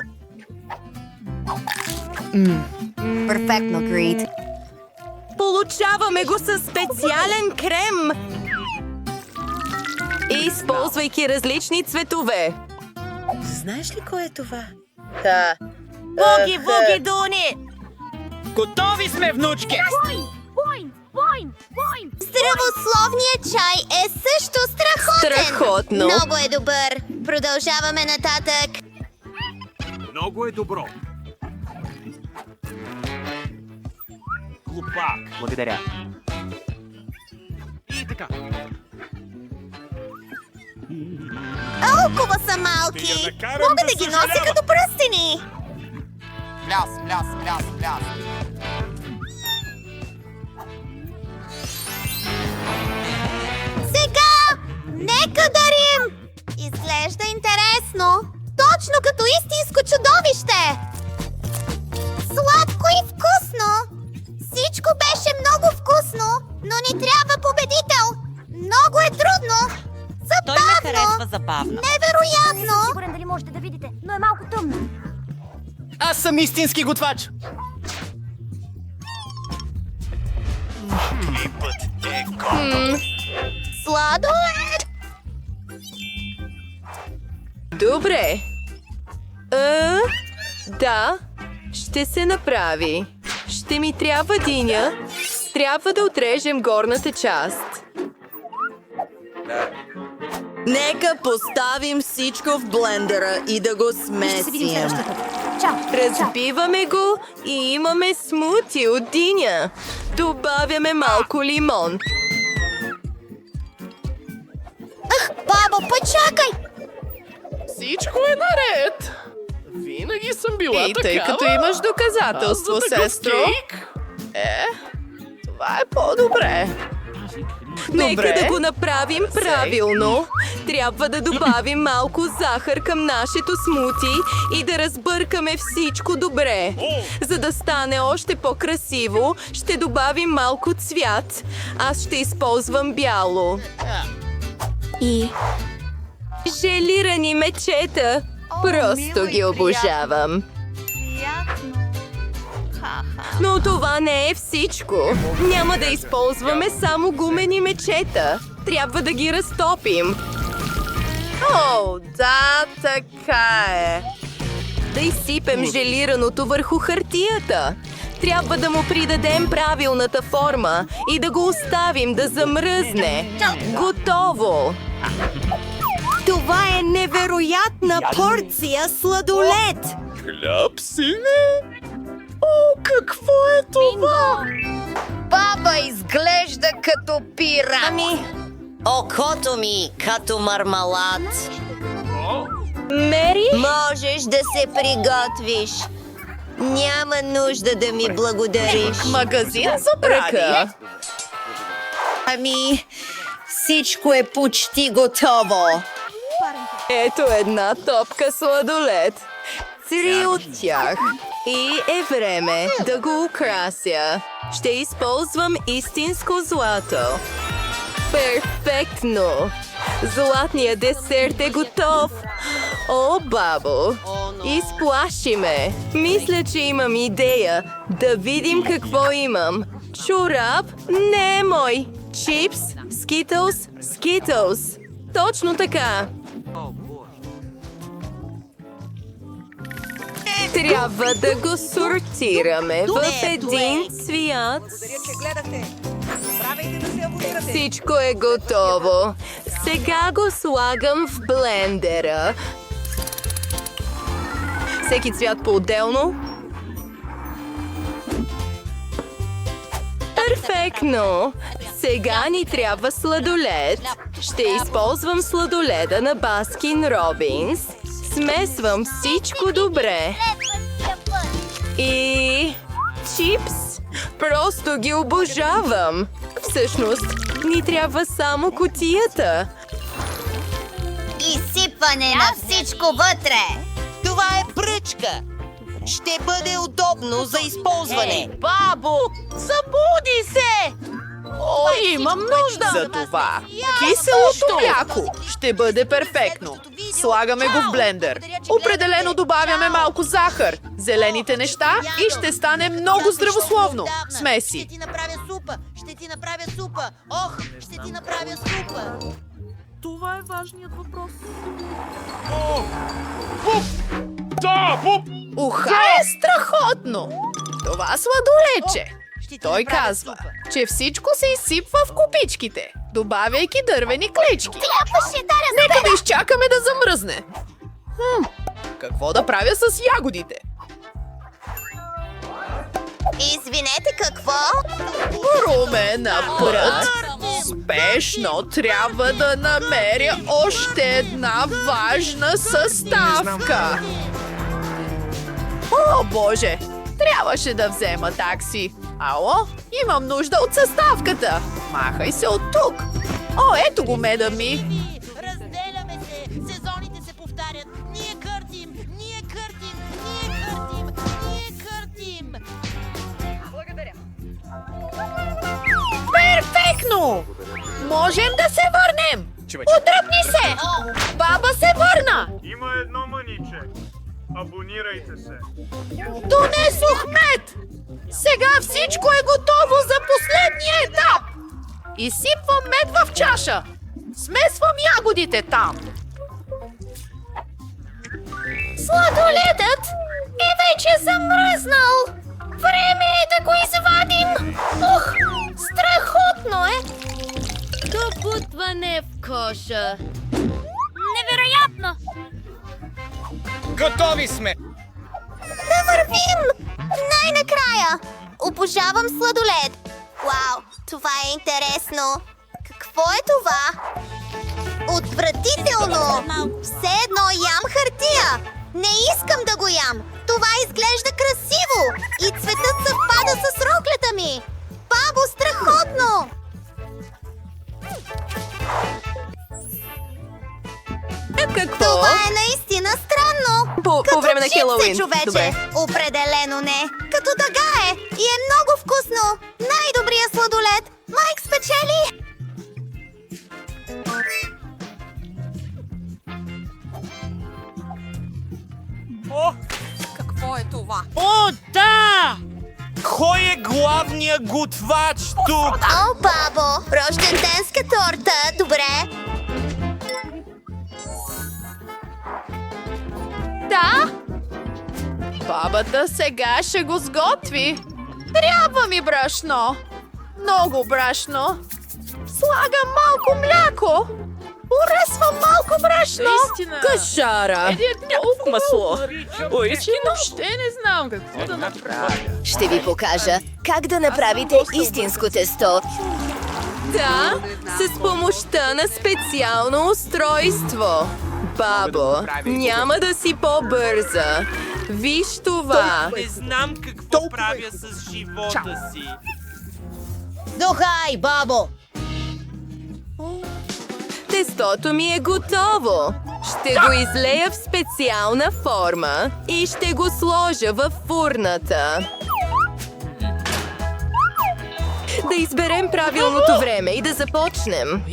Перфектно, Грид. Получаваме го със специален крем. Използвайки различни цветове. Знаеш ли кой е това? Буги, Дуни! Готови сме, внучки! Здравословният чай е също страхотен! Страхотно! Много е добър! Продължаваме нататък! Много е добро. Глупак. Благодаря. И така. Толкова са малки! Мога да ги нося като пръстени! Сега! Нека дарим! Изглежда интересно! Точно като истинско чудовище! Сладко и вкусно! Всичко беше много вкусно, но ни трябва победител! Много е трудно! Забавно! Невероятно! Сигурен дали можете да видите, но е малко тъмно. Аз съм истински готвач. Сладолед! Добре. Да, ще се направи. Ще ми трябва диня. Трябва да отрежем горната част. Нека поставим всичко в блендера и да го Ще се видим смесим. следващия път. Чао! Разбиваме го и имаме смути от диня. Добавяме малко лимон. Бабо, почакай! Всичко е наред. Винаги съм била И такава. тъй като имаш доказателство, За такъв сестро. кейк? Това е по-добре. Нека да го направим правилно. Трябва да добавим малко захар към нашето смути и да разбъркаме всичко добре. За да стане още по-красиво, ще добавим малко цвят. Аз ще използвам бяло. И... Желирани мечета. Просто ги обожавам. Но това не е всичко. Няма да използваме само гумени мечета. Трябва да ги разтопим. О, да, така е. Да изсипем желираното върху хартията. Трябва да му придадем правилната форма и да го оставим да замръзне. Готово! Това е невероятна порция сладолед! Хляб, сине? О, какво е това? Баба изглежда като пират. Ами, Окото ми като мармалад. Мери? Можеш да се приготвиш. Няма нужда да ми благодариш. Магазин за брани. Ами, всичко е почти готово. Ето една топка сладолед. 3 от тях. И е време да го украся. Ще използвам истинско злато. Перфектно! Златният десерт е готов! О, бабо! Изплаши ме! Мисля, че имам идея. Да видим какво имам. Чорап? Не е мой! Чипс? Скитълс? Скитълс! Точно така! Трябва да го сортираме в един цвят. Всичко е готово. Сега го слагам в блендера. Всеки цвят по-отделно. Перфектно! Сега ни трябва сладолед. Ще използвам сладоледа на Баскин Робинс. Смесвам всичко добре. И... чипс? Просто ги обожавам. Всъщност, ни трябва само кутията. Изсипване на всичко вътре. Това е пръчка. Ще бъде удобно за използване. Бабо, събуди се! О, имам нужда! За това киселото мляко ще бъде перфектно. Слагаме го в блендер. Определено добавяме малко захар, зелените неща и ще стане много здравословно. Смеси. Ще ти направя супа. Ще ти направя супа. Ох, ще ти направя супа. Това е важният въпрос. Уха е страхотно! Това сладолече. Той казва, че всичко се изсипва в купичките, добавяйки дървени клечки. Нека да изчакаме да замръзне. Какво да правя с ягодите? Извинете, какво? Румена път. Спешно трябва да намеря още една важна съставка. О, Боже! Трябваше да взема такси. Ало, имам нужда от съставката. Махай се от тук. О, ето го, меда ми. Разделяме се. Сезоните се повтарят. Ние къртим. Ние къртим. Ние къртим. Ние къртим. Перфектно! Можем да се върнем. Отдръпни се! Баба се върна! Има едно мъниче. Абонирайте се. Донесох мед! Сега всичко е готово за последния етап! Изсипвам мед в чаша. Смесвам ягодите там. Сладоледът е вече замръзнал. Време е да го извадим. Ух, страхотно е. Добутване в коша. Невероятно. Готови сме! Да вървим! Най-накрая! Обожавам сладолед! Вау, това е интересно! Какво е това? Отвратително! Все едно ям хартия! Не искам да го ям! Това изглежда красиво! И цветът съвпада с роклята ми! Бабо, страхотно! Какво? Това е наистина странно! По време на чипсе, Хелоуин. човече. Добре. Определено не. Като тъга е. И е много вкусно. Най-добрият сладолед. Майк спечели. О, да! Кой е главният готвач тук? О, бабо, рожденска торта. Добре. Да? Бабата сега ще го сготви. Трябва ми брашно. Много брашно. Слагам малко мляко. Уресвам малко брашно. Кошара. Толкова масло. Въобще не знам какво да направя. Ще ви покажа как да направите истинско тесто. Да, с помощта на специално устройство. Бабо, няма да си по-бърза. Виж това. Не знам какво правя с живота си. Духай, бабо! Тестото ми е готово. Ще го излея в специална форма и ще го сложа в фурната. Да изберем правилното време и да започнем.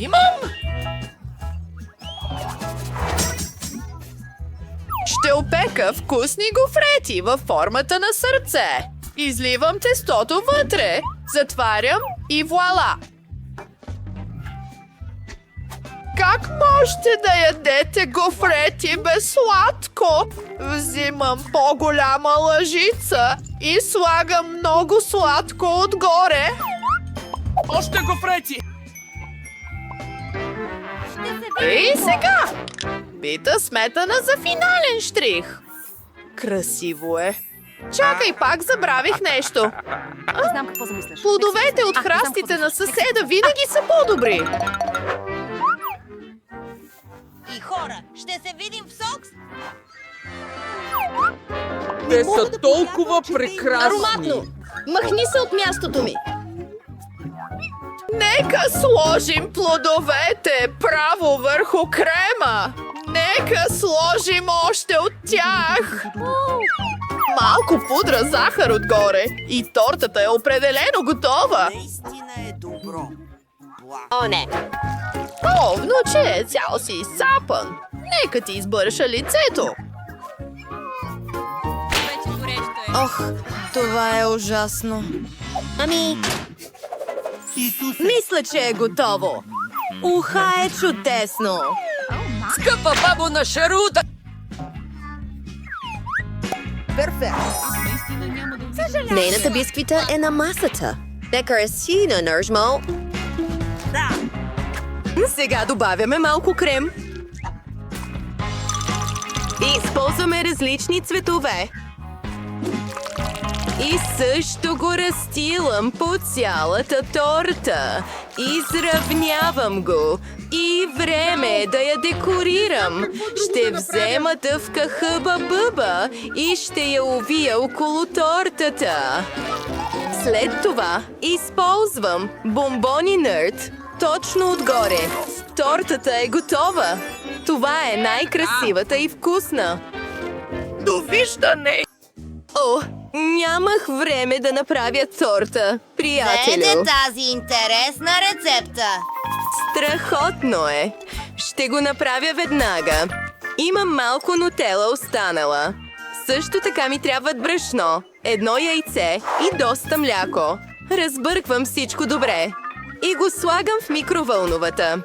Ще опека вкусни гофрети във формата на сърце. Изливам тестото вътре, затварям и вуала! Как можете да ядете гофрети без сладко? Взимам по-голяма лъжица и слагам много сладко отгоре. Още гофрети! И сега! Бита сметана за финален штрих. Красиво е. Чакай, пак забравих нещо. Не знам какво замисляш. Плодовете от храстите на съседа винаги са по-добри. И хора, ще се видим в Сокс? Те са толкова прекрасни. Ароматно! Махни се от мястото ми! Нека сложим плодовете право върху крема. Нека сложим още от тях. Малко пудра захар отгоре и тортата е определено готова. О, не! О, внуче, цял си изцапан. Нека ти избърша лицето. Ох, това е ужасно. Ами... Мисля, че е готово. Уха е чудесно. Скъпа бабо на шарута! Нейната бисквита е на масата. Нека си на нържмо. Сега добавяме малко крем. И използваме различни цветове. И също го разстилам по цялата торта. Изравнявам го. И време е да я декорирам. Ще взема дъвка хъба-бъба и ще я увия около тортата. След това използвам бомбони нърд точно отгоре. Тортата е готова. Това е най-красивата и вкусна. Довиждане! О, нямах време да направя торта, приятелю. тази интересна рецепта. Страхотно е. Ще го направя веднага. Имам малко нутела останала. Също така ми трябват брашно, едно яйце и доста мляко. Разбърквам всичко добре. И го слагам в микровълновата.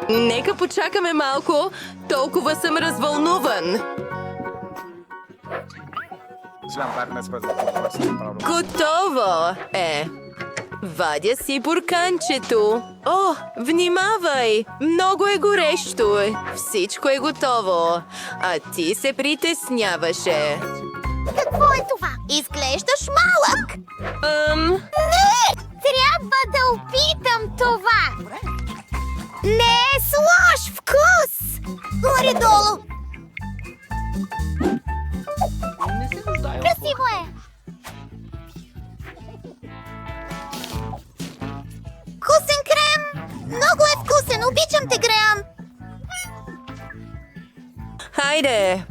Нека почакаме малко. Толкова съм развълнуван. Готово е. Вадя си бурканчето. О, внимавай! Много е горещо. Всичко е готово. А ти се притесняваше. Какво е това? Изглеждаш малък. Не! Трябва да опитам това. Не е с лош вкус. Горе-долу. Красиво е. Вкусен крем. Много е вкусен. Обичам те, Греъм. Хайде!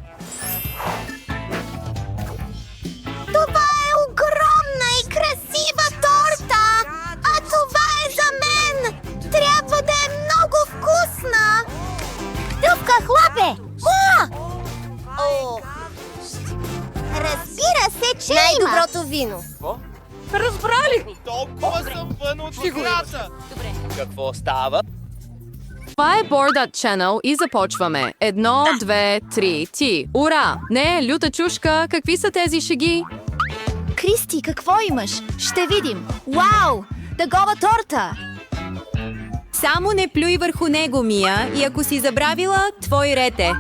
Това е огромна и красива торта. А това е за мен. Трябва да е много вкусна. Дъвка, хлапе! О! Разбира се, че най-доброто вино. Разбрали! Толкова съм вън от играта! Какво става? Това е Board Channel и започваме. 1, 2, 3, ти. Ура! Не, люта чушка, какви са тези шеги? Кристи, какво имаш? Ще видим. Вау! Тъгова торта! Само не плюй върху него, Мия, и ако си забравила, твой ред е.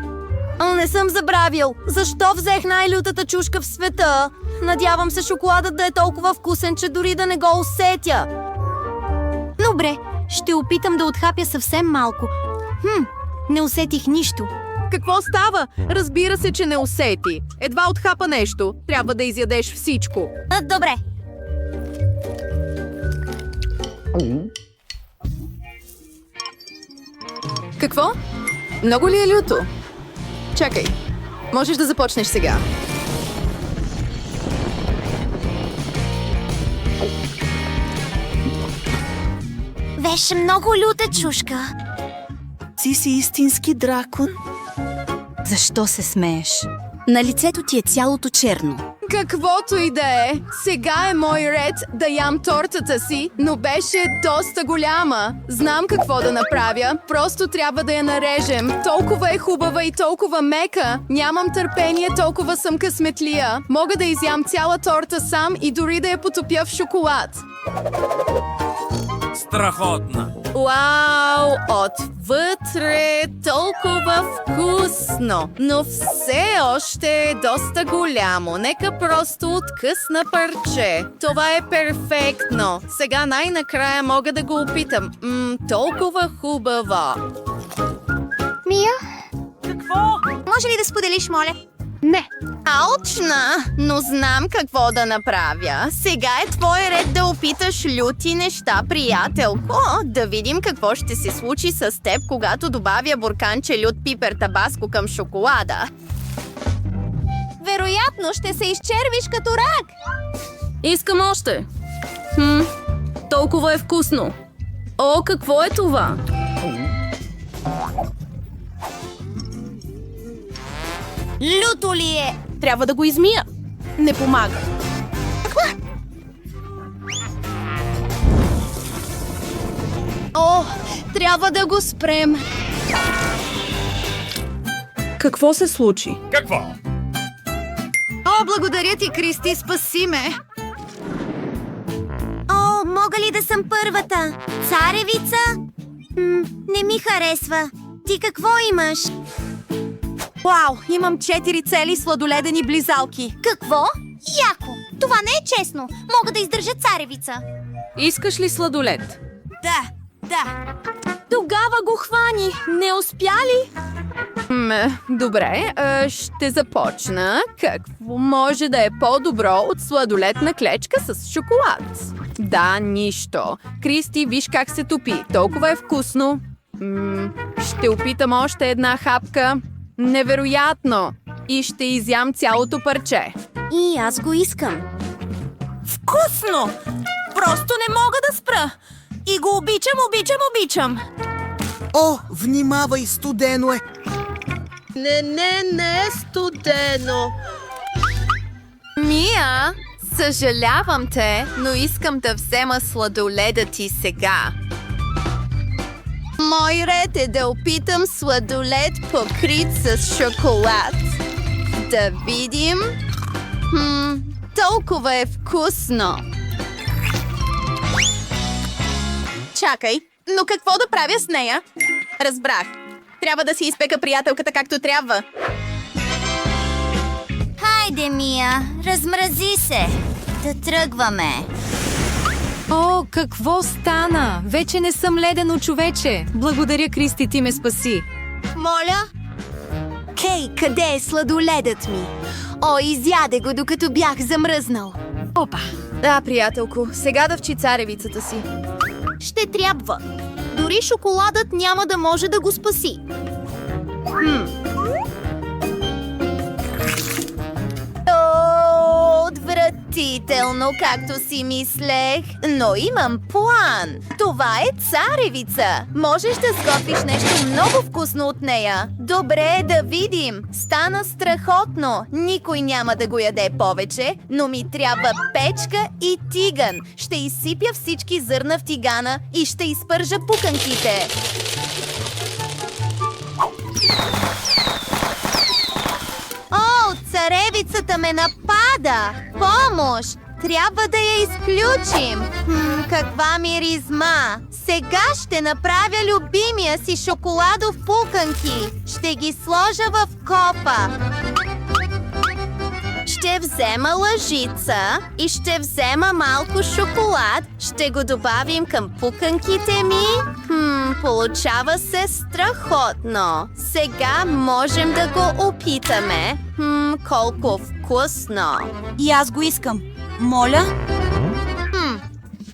Не съм забравил. Защо взех най-лютата чушка в света? Надявам се шоколадът да е толкова вкусен, че дори да не го усетя. Добре, ще опитам да отхапя съвсем малко. Не усетих нищо. Какво става? Разбира се, че не усети. Едва отхапа нещо. Трябва да изядеш всичко. Добре. Какво? Много ли е люто? Чакай. Можеш да започнеш сега. Беше много люта чушка. Ти си истински дракон. Защо се смееш? На лицето ти е цялото черно. Каквото и да е, сега е мой ред да ям тортата си, но беше доста голяма. Знам какво да направя, просто трябва да я нарежем. Толкова е хубава и толкова мека. Нямам търпение, толкова съм късметлия. Мога да изям цяла торта сам и дори да я потопя в шоколад. Страхотна! Вау! Отвътре толкова вкусно, но все още е доста голямо. Нека просто откъсна парче. Това е перфектно. Сега най-накрая мога да го опитам. Толкова хубаво. Мия? Може ли да споделиш, моля? Не. Алчна, но знам какво да направя. Сега е твой ред да опиташ люти неща, приятелко. Да видим какво ще се случи с теб, когато добавя бурканче лют пипер табаско към шоколада. Вероятно ще се изчервиш като рак. Искам още. Толкова е вкусно. О, какво е това? Люто ли е? Трябва да го измия. Не помага. О, трябва да го спрем. Какво се случи? О, благодаря ти, Кристи, спаси ме. О, мога ли да съм първата? Царевица? Не ми харесва. Ти какво имаш? Вау, имам 4 цели сладоледени близалки. Какво? Яко! Това не е честно. Мога да издържа царевица. Искаш ли сладолед? Да. Тогава го хвани. Не успя ли? Добре, ще започна. Какво може да е по-добро от сладоледна клечка с шоколад? Да, нищо. Кристи, виж как се топи. Толкова е вкусно. Ще опитам още една хапка. Невероятно! И ще изям цялото парче. И аз го искам. Вкусно! Просто не мога да спра. И го обичам. О, внимавай, студено е! Не е студено. Мия, съжалявам те, но искам да взема сладоледа ти сега. Мой ред е да опитам сладолед покрит с шоколад. Да видим. Толкова е вкусно. Чакай, но какво да правя с нея? Разбрах. Трябва да си изпека приятелката както трябва. Хайде, Мия, размрази се. Да тръгваме. О, какво стана? Вече не съм ледено човече. Благодаря, Кристи, ти ме спаси. Моля? Хей, къде е сладоледът ми? О, изяде го, докато бях замръзнал. Опа! Да, приятелко, сега да вчи царевицата си. Ще трябва. Дори шоколадът няма да може да го спаси. Отвратително, както си мислех. Но имам план. Това е царевица. Можеш да сготвиш нещо много вкусно от нея. Добре, да видим. Стана страхотно. Никой няма да го яде повече, но ми трябва печка и тиган. Ще изсипя всички зърна в тигана и ще изпържа пуканките. О, царевицата ме напада! Помощ! Трябва да я изключим! Каква миризма! Сега ще направя любимия си шоколадов пуканки. Ще ги сложа в копа. Ще взема лъжица и ще взема малко шоколад. Ще го добавим към пуканките ми. Получава се страхотно. Сега можем да го опитаме. Колко вкусно. И аз го искам. Моля?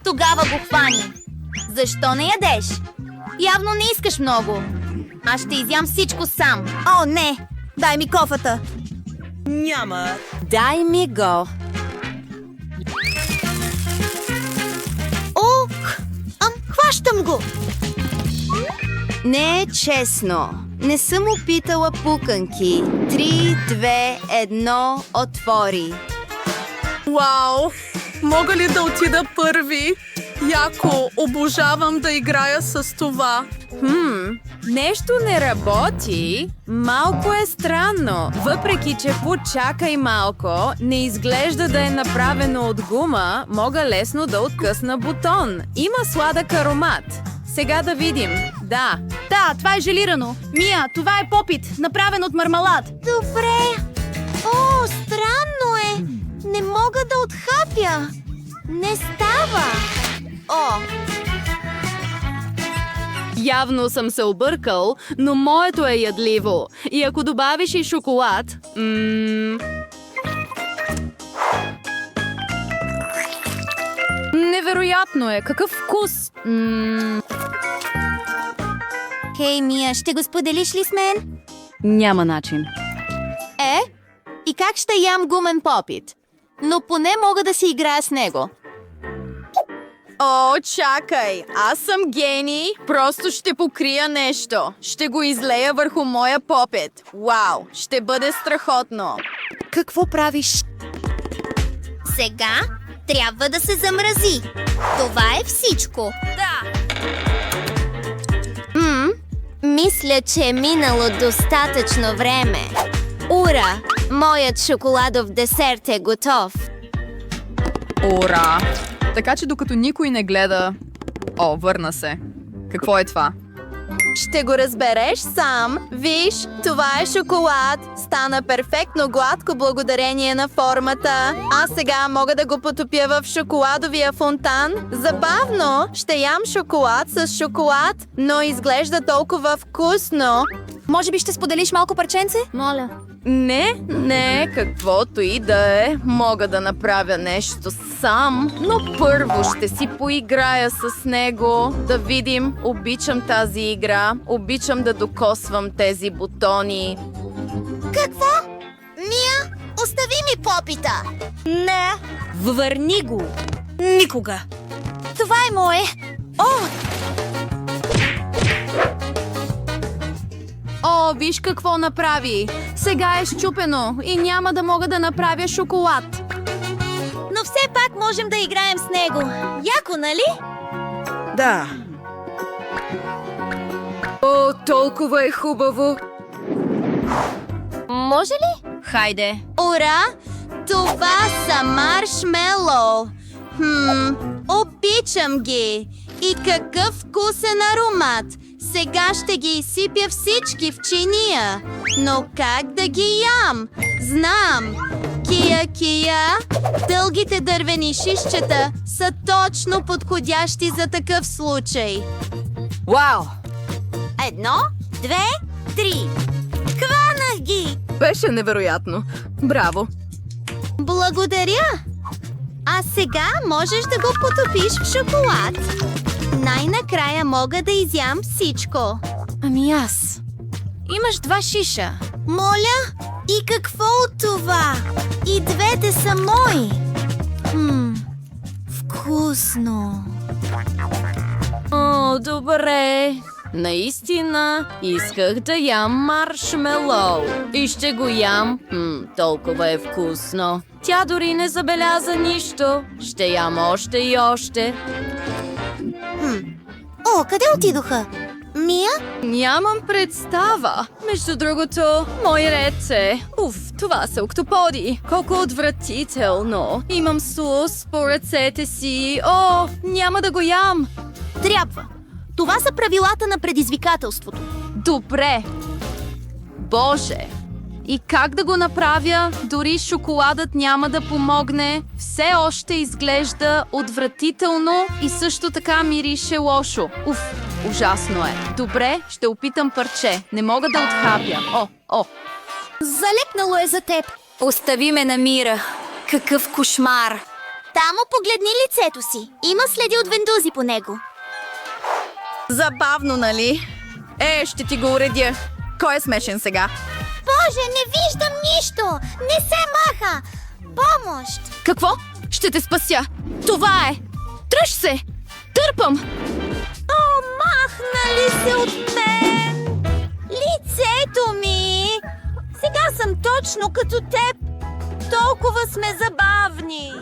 Тогава го хвани. Защо не ядеш? Явно не искаш много. Аз ще изям всичко сам. О, не! Дай ми кофата. Няма. Дай ми го. О, хващам го. Не е честно. Не съм опитала пуканки. 3, 2, 1, отвори. Вау! Мога ли да отида първи? Яко, обожавам да играя с това. Нещо не работи. Малко е странно. Въпреки, че почакай малко, не изглежда да е направено от гума, мога лесно да откъсна бутон. Има сладък аромат. Сега да видим. Да, това е желирано. Мия, това е попит, направен от мармалад. Добре. О, странно е. Не мога да отхапя. Не става. О. Явно съм се объркал, но моето е ядливо. И ако добавиш и шоколад... Невероятно е! Какъв вкус! Хей, Мия, ще го споделиш ли с мен? Няма начин. И как ще ям гумен попит? Но поне мога да си играя с него. О, чакай! Аз съм гений. Просто ще покрия нещо. Ще го излея върху моя попит. Вау! Ще бъде страхотно. Какво правиш? Сега трябва да се замрази. Това е всичко. Мисля, че е минало достатъчно време. Ура! Моят шоколадов десерт е готов. Ура! Така че докато никой не гледа... О, върна се. Какво е това? Ще го разбереш сам. Виж, това е шоколад. Стана перфектно гладко благодарение на формата. А сега мога да го потопя в шоколадовия фонтан. Забавно! Ще ям шоколад с шоколад, но изглежда толкова вкусно. Може би ще споделиш малко парченце? Моля. Не, каквото и да е. Мога да направя нещо сам, но първо ще си поиграя с него. Да видим, обичам тази игра. Обичам да докосвам тези бутони. Какво? Мия, остави ми попита. Не. Върни го. Никога. Това е мое. О, виж какво направи! Сега е счупено и няма да мога да направя шоколад. Но все пак можем да играем с него. Яко, нали? Да. О, толкова е хубаво! Може ли? Хайде. Ура! Това са маршмело. Обичам ги. И какъв вкусен аромат. Сега ще ги изсипя всички в чиния. Но как да ги ям? Знам. Кия, дългите дървени шишчета са точно подходящи за такъв случай. Вау! 1, 2, 3. Хванах ги! Беше невероятно. Браво! Благодаря! А сега можеш да го потопиш в шоколад. Най-накрая мога да изям всичко. Ами аз. Имаш 2 шиша. Моля? И какво от това? И двете са мои. Вкусно. О, добре. Наистина исках да ям маршмелоу. И ще го ям. Толкова е вкусно. Тя дори не забеляза нищо. Ще ям още и още. О, къде отидоха? Мия? Нямам представа. Между другото, мой ред е. Това са октоподи. Колко отвратително. Имам сус по ръцете си. О, няма да го ям. Трябва. Това са правилата на предизвикателството. Добре. Боже. И как да го направя? Дори шоколадът няма да помогне. Все още изглежда отвратително и също така мирише лошо. Ужасно е. Добре, ще опитам парче. Не мога да отхапя. Залепнало е за теб. Остави ме на мира. Какъв кошмар. Тамо, погледни лицето си. Има следи от вендузи по него. Забавно, нали? Ще ти го уредя. Кой е смешен сега? Боже, не виждам нищо! Не се маха! Помощ! Какво? Ще те спася! Това е! Тръж се! Търпам! О, махнали се от мен! Лицето ми! Сега съм точно като теб! Толкова сме забавни!